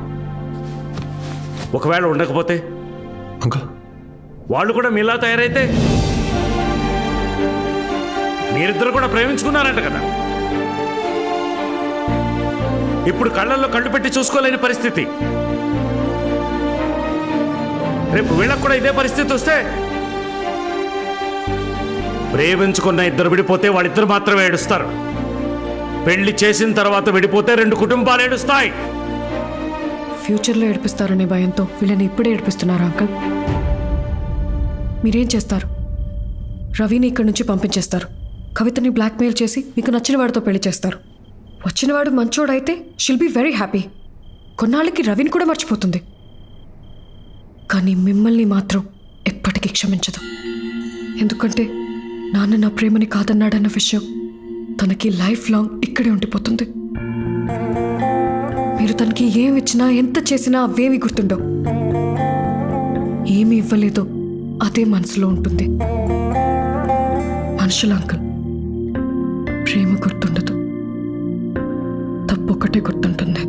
ఒకవేళ ఉండకపోతే అంకుల్, వాళ్ళు కూడా మీలా తయారైతే? మీరిద్దరు కూడా ప్రేమించుకున్నారంట కదా, ఇప్పుడు కళ్ళల్లో కళ్ళు పెట్టి చూసుకోలేని పరిస్థితి. రేపు వీళ్ళకు కూడా ఇదే పరిస్థితి వస్తే, ప్రేమించుకున్న ఇద్దరు విడిపోతే వాళ్ళిద్దరు మాత్రమే ఏడుస్తారు. పెళ్లి చేసిన తర్వాత విడిపోతే 2 కుటుంబాలు ఏడుస్తాయి. ఫ్యూచర్లో ఏడిపిస్తారనే భయంతో వీళ్ళని ఇప్పుడే ఏడిపిస్తున్నారు అంకుల్. మీరేం చేస్తారు? రవిని ఇక్కడి నుంచి పంపించేస్తారు, కవితని బ్లాక్మెయిల్ చేసి మీకు నచ్చిన వాడితో పెళ్లి చేస్తారు. వచ్చినవాడు మంచోడైతే షిల్ బీ వెరీ హ్యాపీ. కొన్నాళ్ళకి రవిని కూడా మర్చిపోతుంది. కానీ మిమ్మల్ని మాత్రం ఎప్పటికీ క్షమించదు. ఎందుకంటే నాన్న నా ప్రేమని కాదన్నాడన్న విషయం తనకి లైఫ్ లాంగ్ ఇక్కడే ఉండిపోతుంది. మీరు తనకి ఏమి ఇచ్చినా, ఎంత చేసినా అవేమి గుర్తుండవు. ఏమి ఇవ్వలేదో అదే మనసులో ఉంటుంది. మనుషుల అంకుల్, ప్రేమ గుర్తుండదు, తప్పొక్కటే గుర్తుంటుంది.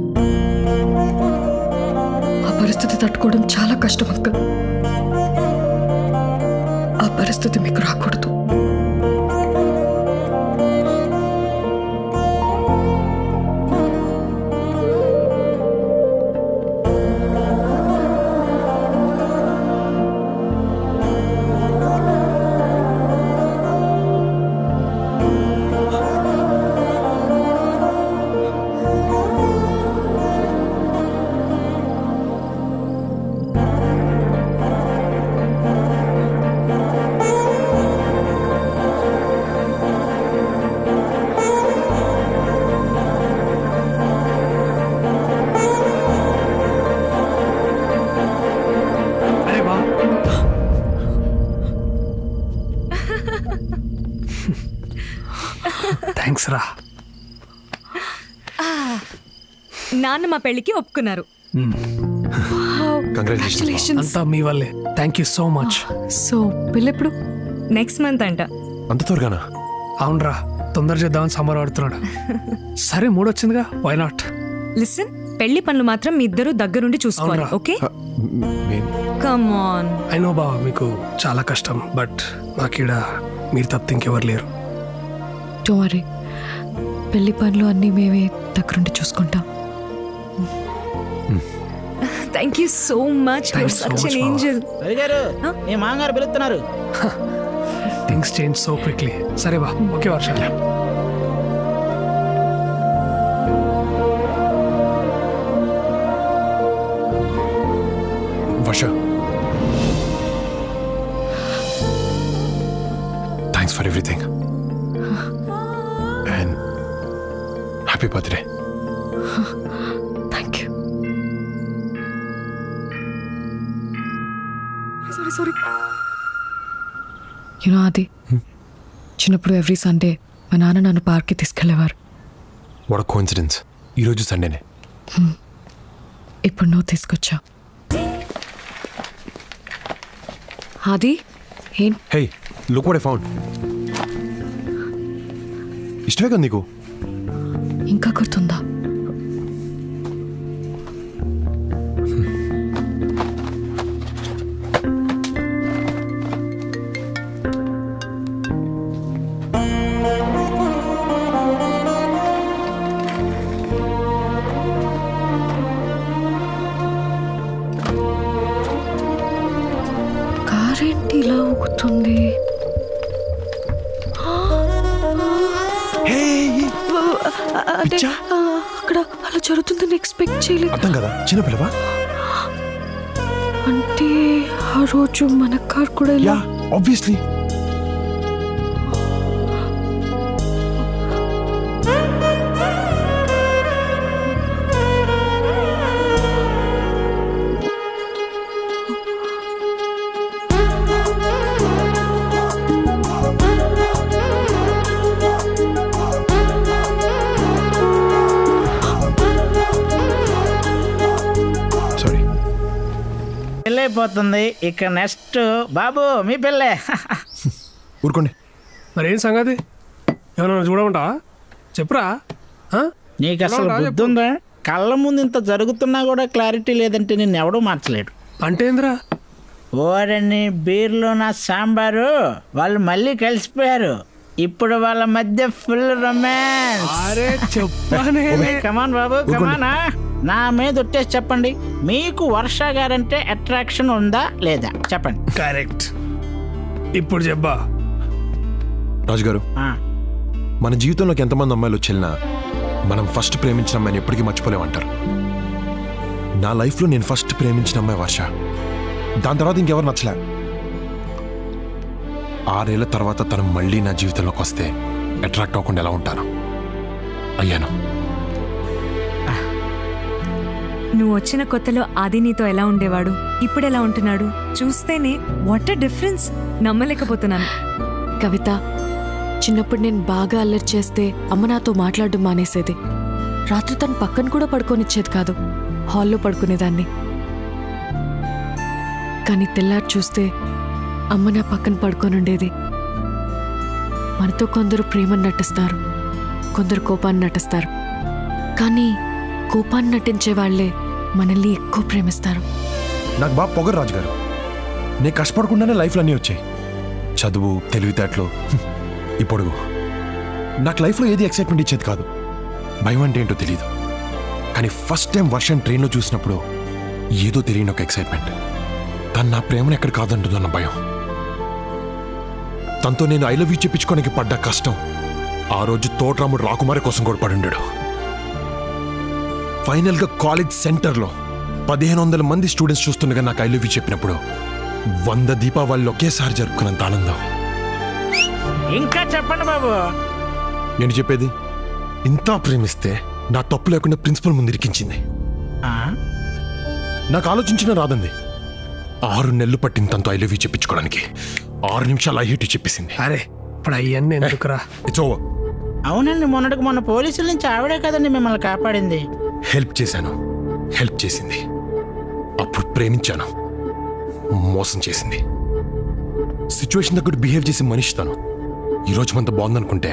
ఆ పరిస్థితి తట్టుకోవడం చాలా కష్టం అంకుల్. ఆ పరిస్థితి మీకు రాకూడదు. థ్యాంక్స్ రా. నాన్న మా పెళ్ళికి ఒప్పుకున్నారు. కంగ్రాచులేషన్. అంతా మీ వల్లే. Thank you so much. So పెళ్ళెప్పుడు? నెక్స్ట్ మంత్ అంట. అంత త్వరగానా? అవునరా, తొందర చేద్దామని సమ్మర్ ఆడుతున్నాడు. సరే, మూడొచ్చిందిగా, వై నాట్? లిసన్, పెళ్లి పనులు మాత్రం మీ ఇద్దరు దగ్గరుండి చూసుకోవాలి. అవునరా. Okay, come on. I know బావ, మీకు చాలా కష్టం, బట్ నాకీడ మీరు తప్పితే ఇంకెవరు లేరు. డోంట్ వరీ, పెళ్లి పనులు అన్నీ మేమే దగ్గరుండి చూసుకుంటాం. Thank you so much. Thanks so such much, ఎన్ బావ. ఏంజల్. మీ మామగారు పిలుస్తున్నారు. Things change so quickly. సరే బా, okay Varsha. Varsha, thanks for everything and happy birthday. Thank you. Sorry. You know అది చిన్నప్పుడు ఎవ్రీ సండే మా నాన్న నన్ను పార్క్కి తీసుకెళ్లేవారు. వాట్ అ కోఇన్సిడెన్స్, ఈరోజు సండేనే. ఇప్పుడు నువ్వు తీసుకొచ్చావు. అది ఏం? హే, లుక్ వాట్ ఐ ఫౌండ్. ఇష్టమే కదా నీకు? ఇంకా గుర్తుందా? కారేంటి ఇలా ఊగుతుంది? అంటే అక్కడ అలా జరుగుతుందని ఎక్స్పెక్ట్ చేయలేదు. అర్థం కదా, చిన్నపిల్లవా? అంటే ఆ రోజు మన కార్ కూడా ఇలా. Yeah, obviously. సారీ. పెళ్ళైపోతుంది, ఇక నెక్స్ట్ బాబు మీ పెళ్ళే. ఊరుకోండి. మరేం సంగతి? ఏమన్నా చూడమంటావా? చెప్పురా. నీకు అసలు బుద్ధి ఉందా? కళ్ళ ముందు ఇంత జరుగుతున్నా కూడా క్లారిటీ లేదంటే నిన్ను ఎవడూ మార్చలేడు. అంటే ఏంద్రా? ఓరని బీర్లో నా సాంబారు వాళ్ళు మళ్ళీ కలిసిపోయారు. ఇప్పుడు వాళ్ళ మధ్య ఫుల్ రొమాన్స్. అరే చెప్పానే. కమాన్ బాబు, కమానా. నా మీద ఒట్టేసి చెప్పండి, మీకు వర్ష గారంటే అట్రాక్షన్ ఉందా లేదా చెప్పండి. కరెక్ట్. ఇప్పుడు చెప్పా. రాజుగారు, ఆ, మన జీవితంలోకి ఎంతమంది అమ్మాయిలు వచ్చేళ్ళినా మనం ఫస్ట్ ప్రేమించిన అమ్మాయిని ఎప్పటికీ మర్చిపోలేమంటారు. నా లైఫ్లో నేను ఫస్ట్ ప్రేమించిన అమ్మాయి వర్ష. దాని తర్వాత ఇంకెవరు నచ్చలే. 6 ఏళ్ల తర్వాత తను మళ్ళీ నా జీవితంలోకి వస్తే అట్రాక్ట్ అవ్వకుండా ఎలా ఉంటాను? అయ్యాను. నువ్వు వచ్చిన కొత్తలో ఆది నీతో ఎలా ఉండేవాడు, ఇప్పుడు ఎలా ఉంటున్నాడు చూస్తేనే వాట్ ఎ డిఫరెన్స్. నమ్మలేకపోతున్నాను. కవిత, చిన్నప్పుడు నేను బాగా అల్లరి చేస్తే అమ్మ నాతో మాట్లాడడం మానేసేది. రాత్రి తను పక్కన కూడా పడుకోనిచ్చేది కాదు, హాల్లో పడుకునేదాన్ని. కానీ తెల్లారి చూస్తే అమ్మ నా పక్కన పడుకోనుండేది. మనతో కొందరు ప్రేమను నటిస్తారు, కొందరు కోపాన్ని నటిస్తారు. కానీ కోపాన్ని నటించే వాళ్లే మనల్ని ఎక్కువ ప్రేమిస్తారు. నాకు బాగా పొగరు రాజుగారు. నేను కష్టపడకుండానే లైఫ్లో అన్నీ వచ్చాయి. చదువు, తెలివితేటలు, ఈ పొడుగు. నాకు లైఫ్లో ఏది ఎక్సైట్మెంట్ ఇచ్చేది కాదు. భయం అంటే ఏంటో తెలియదు. కానీ ఫస్ట్ టైం వర్షం ట్రైన్లో చూసినప్పుడు ఏదో తెలియని ఒక ఎక్సైట్మెంట్. తను నా ప్రేమను ఎక్కడ కాదంటుందన్న భయం. తనతో నేను ఐ లవ్ యూ చెప్పించుకోనికి పడ్డ కష్టం. ఆ రోజు తోటరాముడు రాకుమారి కోసం కూడా పడుండాడు. ఫైనల్గా కాలేజ్ సెంటర్లో 1500 మంది స్టూడెంట్స్ చూస్తుండగా నాకు ఐ లవ్ యూ చెప్పినప్పుడు 100 దీపావళిలో ఒకేసారి జరుపుకున్నంత ఆనందం. ఇంకా చెప్పండి బాబు. నేను చెప్పేది, ఇంత ప్రేమిస్తే నా తప్పు లేకుండా ప్రిన్సిపల్ ముందు ఇరికించింది. నాకు ఆలోచించిన రాదండి. 6 నెలలు పట్టింది తనతో ఐ లవ్ యూ చెప్పించుకోవడానికి. 6 నిమిషాలు ఐ హేట్ యూ చెప్పేసింది. అరే ఇప్పుడు అవన్నీ ఎందుకురా? It's over. అవునండి, మొన్నటికి మొన్న పోలీసుల నుంచి ఆవిడే కదండి మిమ్మల్ని కాపాడింది. హెల్ప్ చేశాను, హెల్ప్ చేసింది. అప్పుడు ప్రేమించాను, మోసం చేసింది. సిచ్యువేషన్ తగ్గట్టు బిహేవ్ చేసి మనిషి తను. ఈరోజు మనతో బాగుందనుకుంటే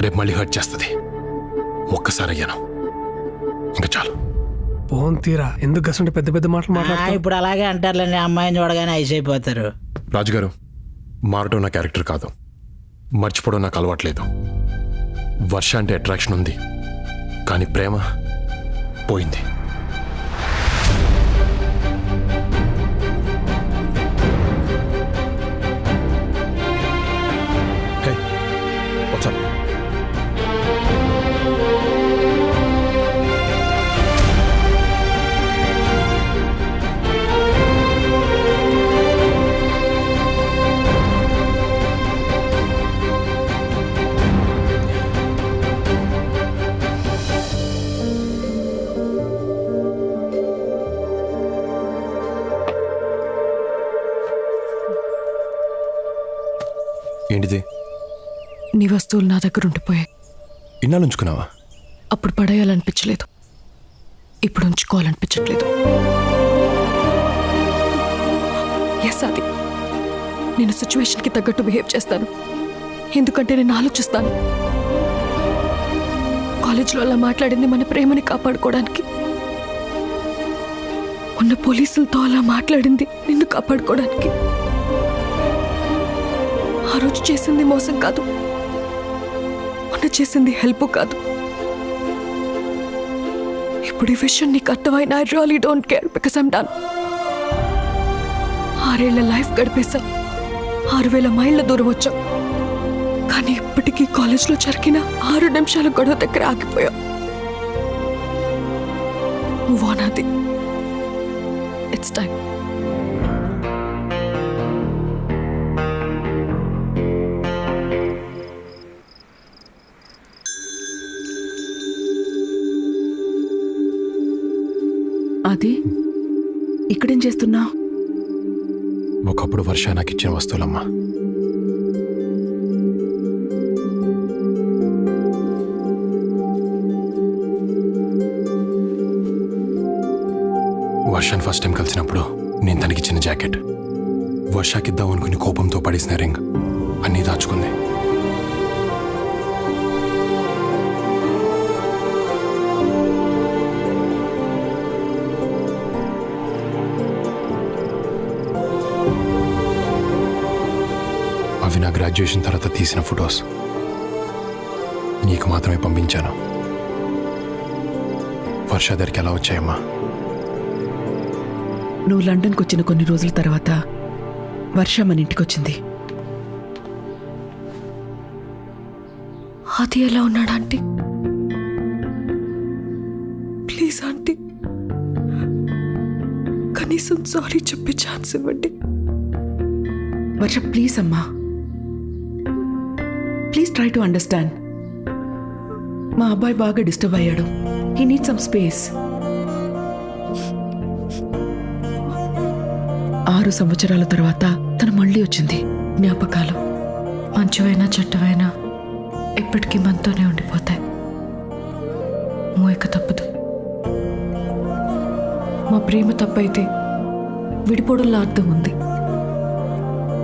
రేపు మళ్ళీ హర్ట్ చేస్తుంది. ఒక్కసారి అయ్యాను, ఇంకా చాలు. పోన్ తీరా, ఎందుకు గసంటే పెద్ద పెద్ద మాటలు మాట్లాడతావు? ఇప్పుడు అలాగే అంటారులేండి, అమ్మాయిని చూడగానే ఐస్ అయిపోతారు. రాజుగారు, మారటం నా క్యారెక్టర్ కాదు, మర్చిపోవడం నాకు అలవాట్లేదు. వర్ష అంటే అట్రాక్షన్ ఉంది, కానీ ప్రేమ పోయింది. Hey, what's up? ఏంటిది? నీ వస్తువులు నా దగ్గర ఉండిపోయాయి. ఇన్నాళ్ళు ఉంచుకున్నావా? అప్పుడు పడేయాలనిపించలేదు, ఇప్పుడు ఉంచుకోవాలనిపించట్లేదు. ఎస్, అది నేను సిచ్యువేషన్కి తగ్గట్టు బిహేవ్ చేస్తాను, ఎందుకంటే నేను ఆలోచిస్తాను. కాలేజ్లో అలా మాట్లాడింది మన ప్రేమని కాపాడుకోవడానికి, ఉన్న పోలీసులతో అలా మాట్లాడింది నిన్ను కాపాడుకోవడానికి. ఆ రోజు చేసింది మోసం కాదు, మొన్న చేసింది హెల్ప్ కాదు. ఇప్పుడు ఈ విషయం నీకు అర్థమైనా I really don't care, because I'm done. 6 ఏళ్ల లైఫ్ గడిపేశా, 6000 మైళ్ళ దూరం వచ్చాం, కానీ ఇప్పటికీ కాలేజ్లో జరిగిన 6 నిమిషాల గొడవ దగ్గర ఆగిపోయాం. వానాది, ఇట్స్ టైం. అది ఇక్కడేం చేస్తున్నావు? ఒకప్పుడు వర్ష నాకు ఇచ్చిన వస్తువులమ్మా. వర్షాన్ని ఫస్ట్ టైం కలిసినప్పుడు నేను తనకిచ్చిన జాకెట్, వర్షాకిద్దాం అనుకుని కోపంతో పడేసిన రింగ్ అన్నీ దాచుకుంది. అవి నా గ్రాడ్యుయేషన్ తర్వాత తీసిన ఫొటోస్, నీకు మాత్రమే పంపించాను. వర్ష దగ్గరికి ఎలా వచ్చాయమ్మా? నువ్వు లండన్కి వచ్చిన కొన్ని రోజుల తర్వాత వర్ష మన ఇంటికి వచ్చింది. అది ఎలా ఉన్నాడు ఆంటీ? ప్లీజ్ ఆంటీ, కనీసం సారీ చెప్పే ఛాన్స్ ఇవ్వండి. వర్ష ప్లీజ్ అమ్మా, ప్లీజ్ ట్రై టు అండర్స్టాండ్. మా అబ్బాయి బాగా డిస్టర్బ్ అయ్యాడు, హీ నీడ్ సమ్ స్పేస్. 6 సంవత్సరాల తర్వాత తను మళ్ళీ వచ్చింది. జ్ఞాపకాలు మంచివైనా చెడ్డవైనా ఎప్పటికీ మనతోనే ఉండిపోతాయి. మోయక తప్పదు. మా ప్రేమ తప్పైతే విడిపోవడంలో అర్థం ఉంది,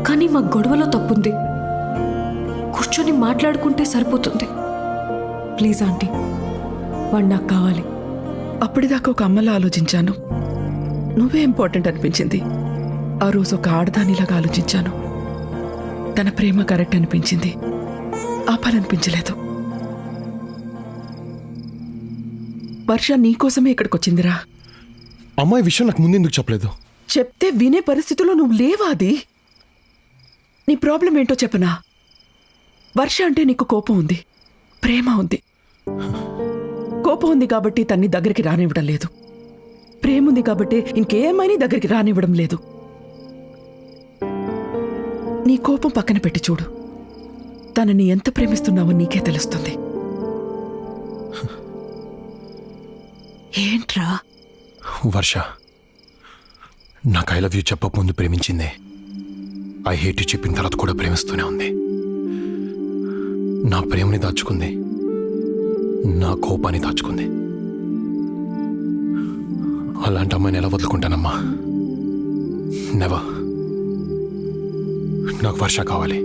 కానీ మా గొడవలో తప్పుంది. కూర్చొని మాట్లాడుకుంటే సరిపోతుంది. ప్లీజ్ ఆంటీ, వాడు నాకు కావాలి. అప్పటిదాకా ఒక అమ్మలా ఆలోచించాను, నువ్వే ఇంపార్టెంట్ అనిపించింది. ఆ రోజు ఒక ఆడదానిలాగా ఆలోచించాను. తన ప్రేమ కరెక్ట్ అనిపించింది, ఆపాలనిపించలేదు. వర్ష నీకోసమే ఇక్కడికి వచ్చిందిరా. అమ్మాయి విషయం నాకు ముందెందుకు చెప్పలేదు? చెప్తే వినే పరిస్థితిలో నువ్వు లేవా? అది నీ ప్రాబ్లం ఏంటో చెప్పనా? వర్ష అంటే నీకు కోపం ఉంది, ప్రేమ ఉంది. కోపం ఉంది కాబట్టి తన్ని దగ్గరికి రానివ్వడం లేదు, ప్రేమ ఉంది కాబట్టి ఇంకేమైనా దగ్గరికి రానివ్వడం లేదు. నీ కోపం పక్కన పెట్టి చూడు, తనని ఎంత ప్రేమిస్తున్నావో నీకే తెలుస్తుంది. ఏంట్రా? వర్ష నాకు ఐ లవ్ యూ చెప్పక ముందు ప్రేమించిందే, ఐ హేట్ యూ చెప్పిన తర్వాత కూడా ప్రేమిస్తూనే ఉంది. నా ప్రేమని దాచుకుంది, నా కోపాన్ని దాచుకుంది. అలాంటి అమ్మాయిని ఎలా వదులుకుంటానమ్మా? నెవర్. నాకు వర్ష కావాలి.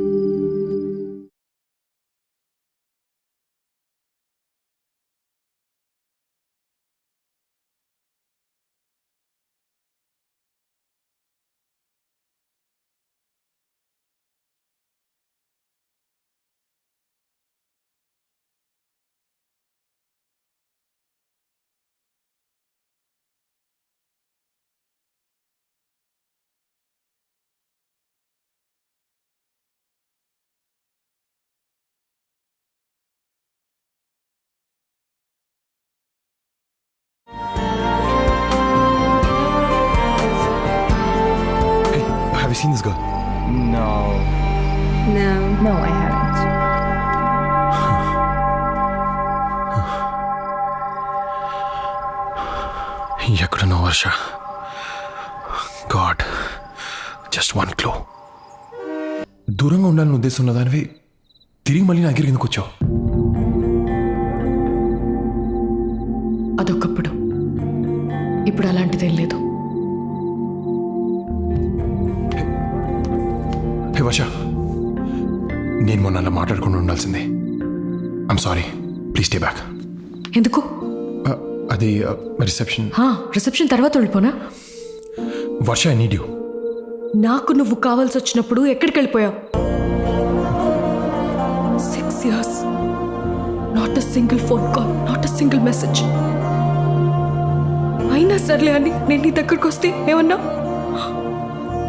Have you seen this girl? No. No, I haven't. ఎక్కడున్నా Varsha? God, just one clue. దూరంగా ఉండాలని ఉద్దేశం ఉన్నదానివి తిరిగి మళ్ళీ నా దగ్గరికి ఎందుకు వచ్చావు? అదొకప్పుడు. ఇప్పుడు అలాంటిదేం లేదు. హే వర్ష, నేను మొన్న అలా మాట్లాడుకుంటూ ఉండాల్సిందే. I'm sorry, please stay back. ఎందుకు? అది రిసెప్షన్. రిసెప్షన్ తర్వాత వెళ్ళిపోనా? వర్ష, ఐ నీడ్ యూ. నాకు నువ్వు కావాల్సి వచ్చినప్పుడు ఎక్కడికి వెళ్ళిపోయావు? 6 years. Not a single phone call, not a single message. అయినా సర్లే అని నేను నీ దగ్గరకు వస్తే ఏమన్నా?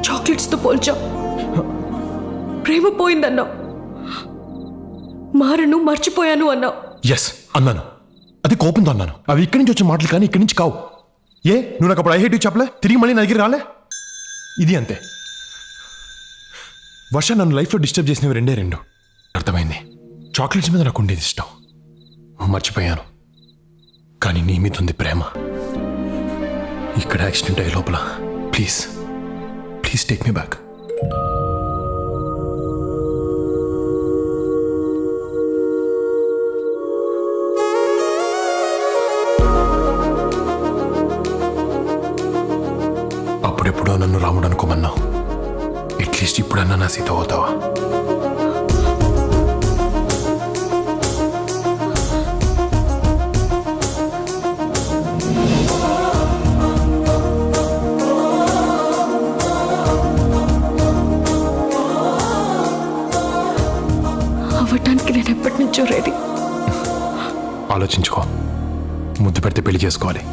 చాక్లెట్స్తో పోల్చావు. ప్రేమ పోయిందన్నావు. మారను, మర్చిపోయాను అన్నావు. ఎస్ అన్నాను. అది కోపంతో అన్నాను. అవి ఇక్కడి నుంచి వచ్చే మాటలు కానీ ఇక్కడి నుంచి కావు. ఏ, నువ్వు నాకు అప్పుడు ఐ హేట్ యూ చెప్పలే? తిరిగి మళ్ళీ నా దగ్గర రాలే? ఇది అంతే. వర్ష, నన్ను లైఫ్లో డిస్టర్బ్ చేసినవి రెండే రెండు. అర్థమైంది. చాక్లెట్స్ మీద నాకు ఉండేది ఇష్టం, మర్చిపోయాను. కానీ నీ మీద ఉంది ప్రేమ. ఇక్కడ యాక్సిడెంట్ అయ్యే లోపల please please take me back. అప్పుడెప్పుడో నన్ను రాముడు అనుకోమన్నావు. అట్లీస్ట్ ఇప్పుడన్నా నా సీత అవుతావా? అవ్వటానికి నేను ఎప్పటి నుంచో రెడీ. ఆలోచించుకో. ముద్దు పెడితే పెళ్లి చేసుకోవాలి.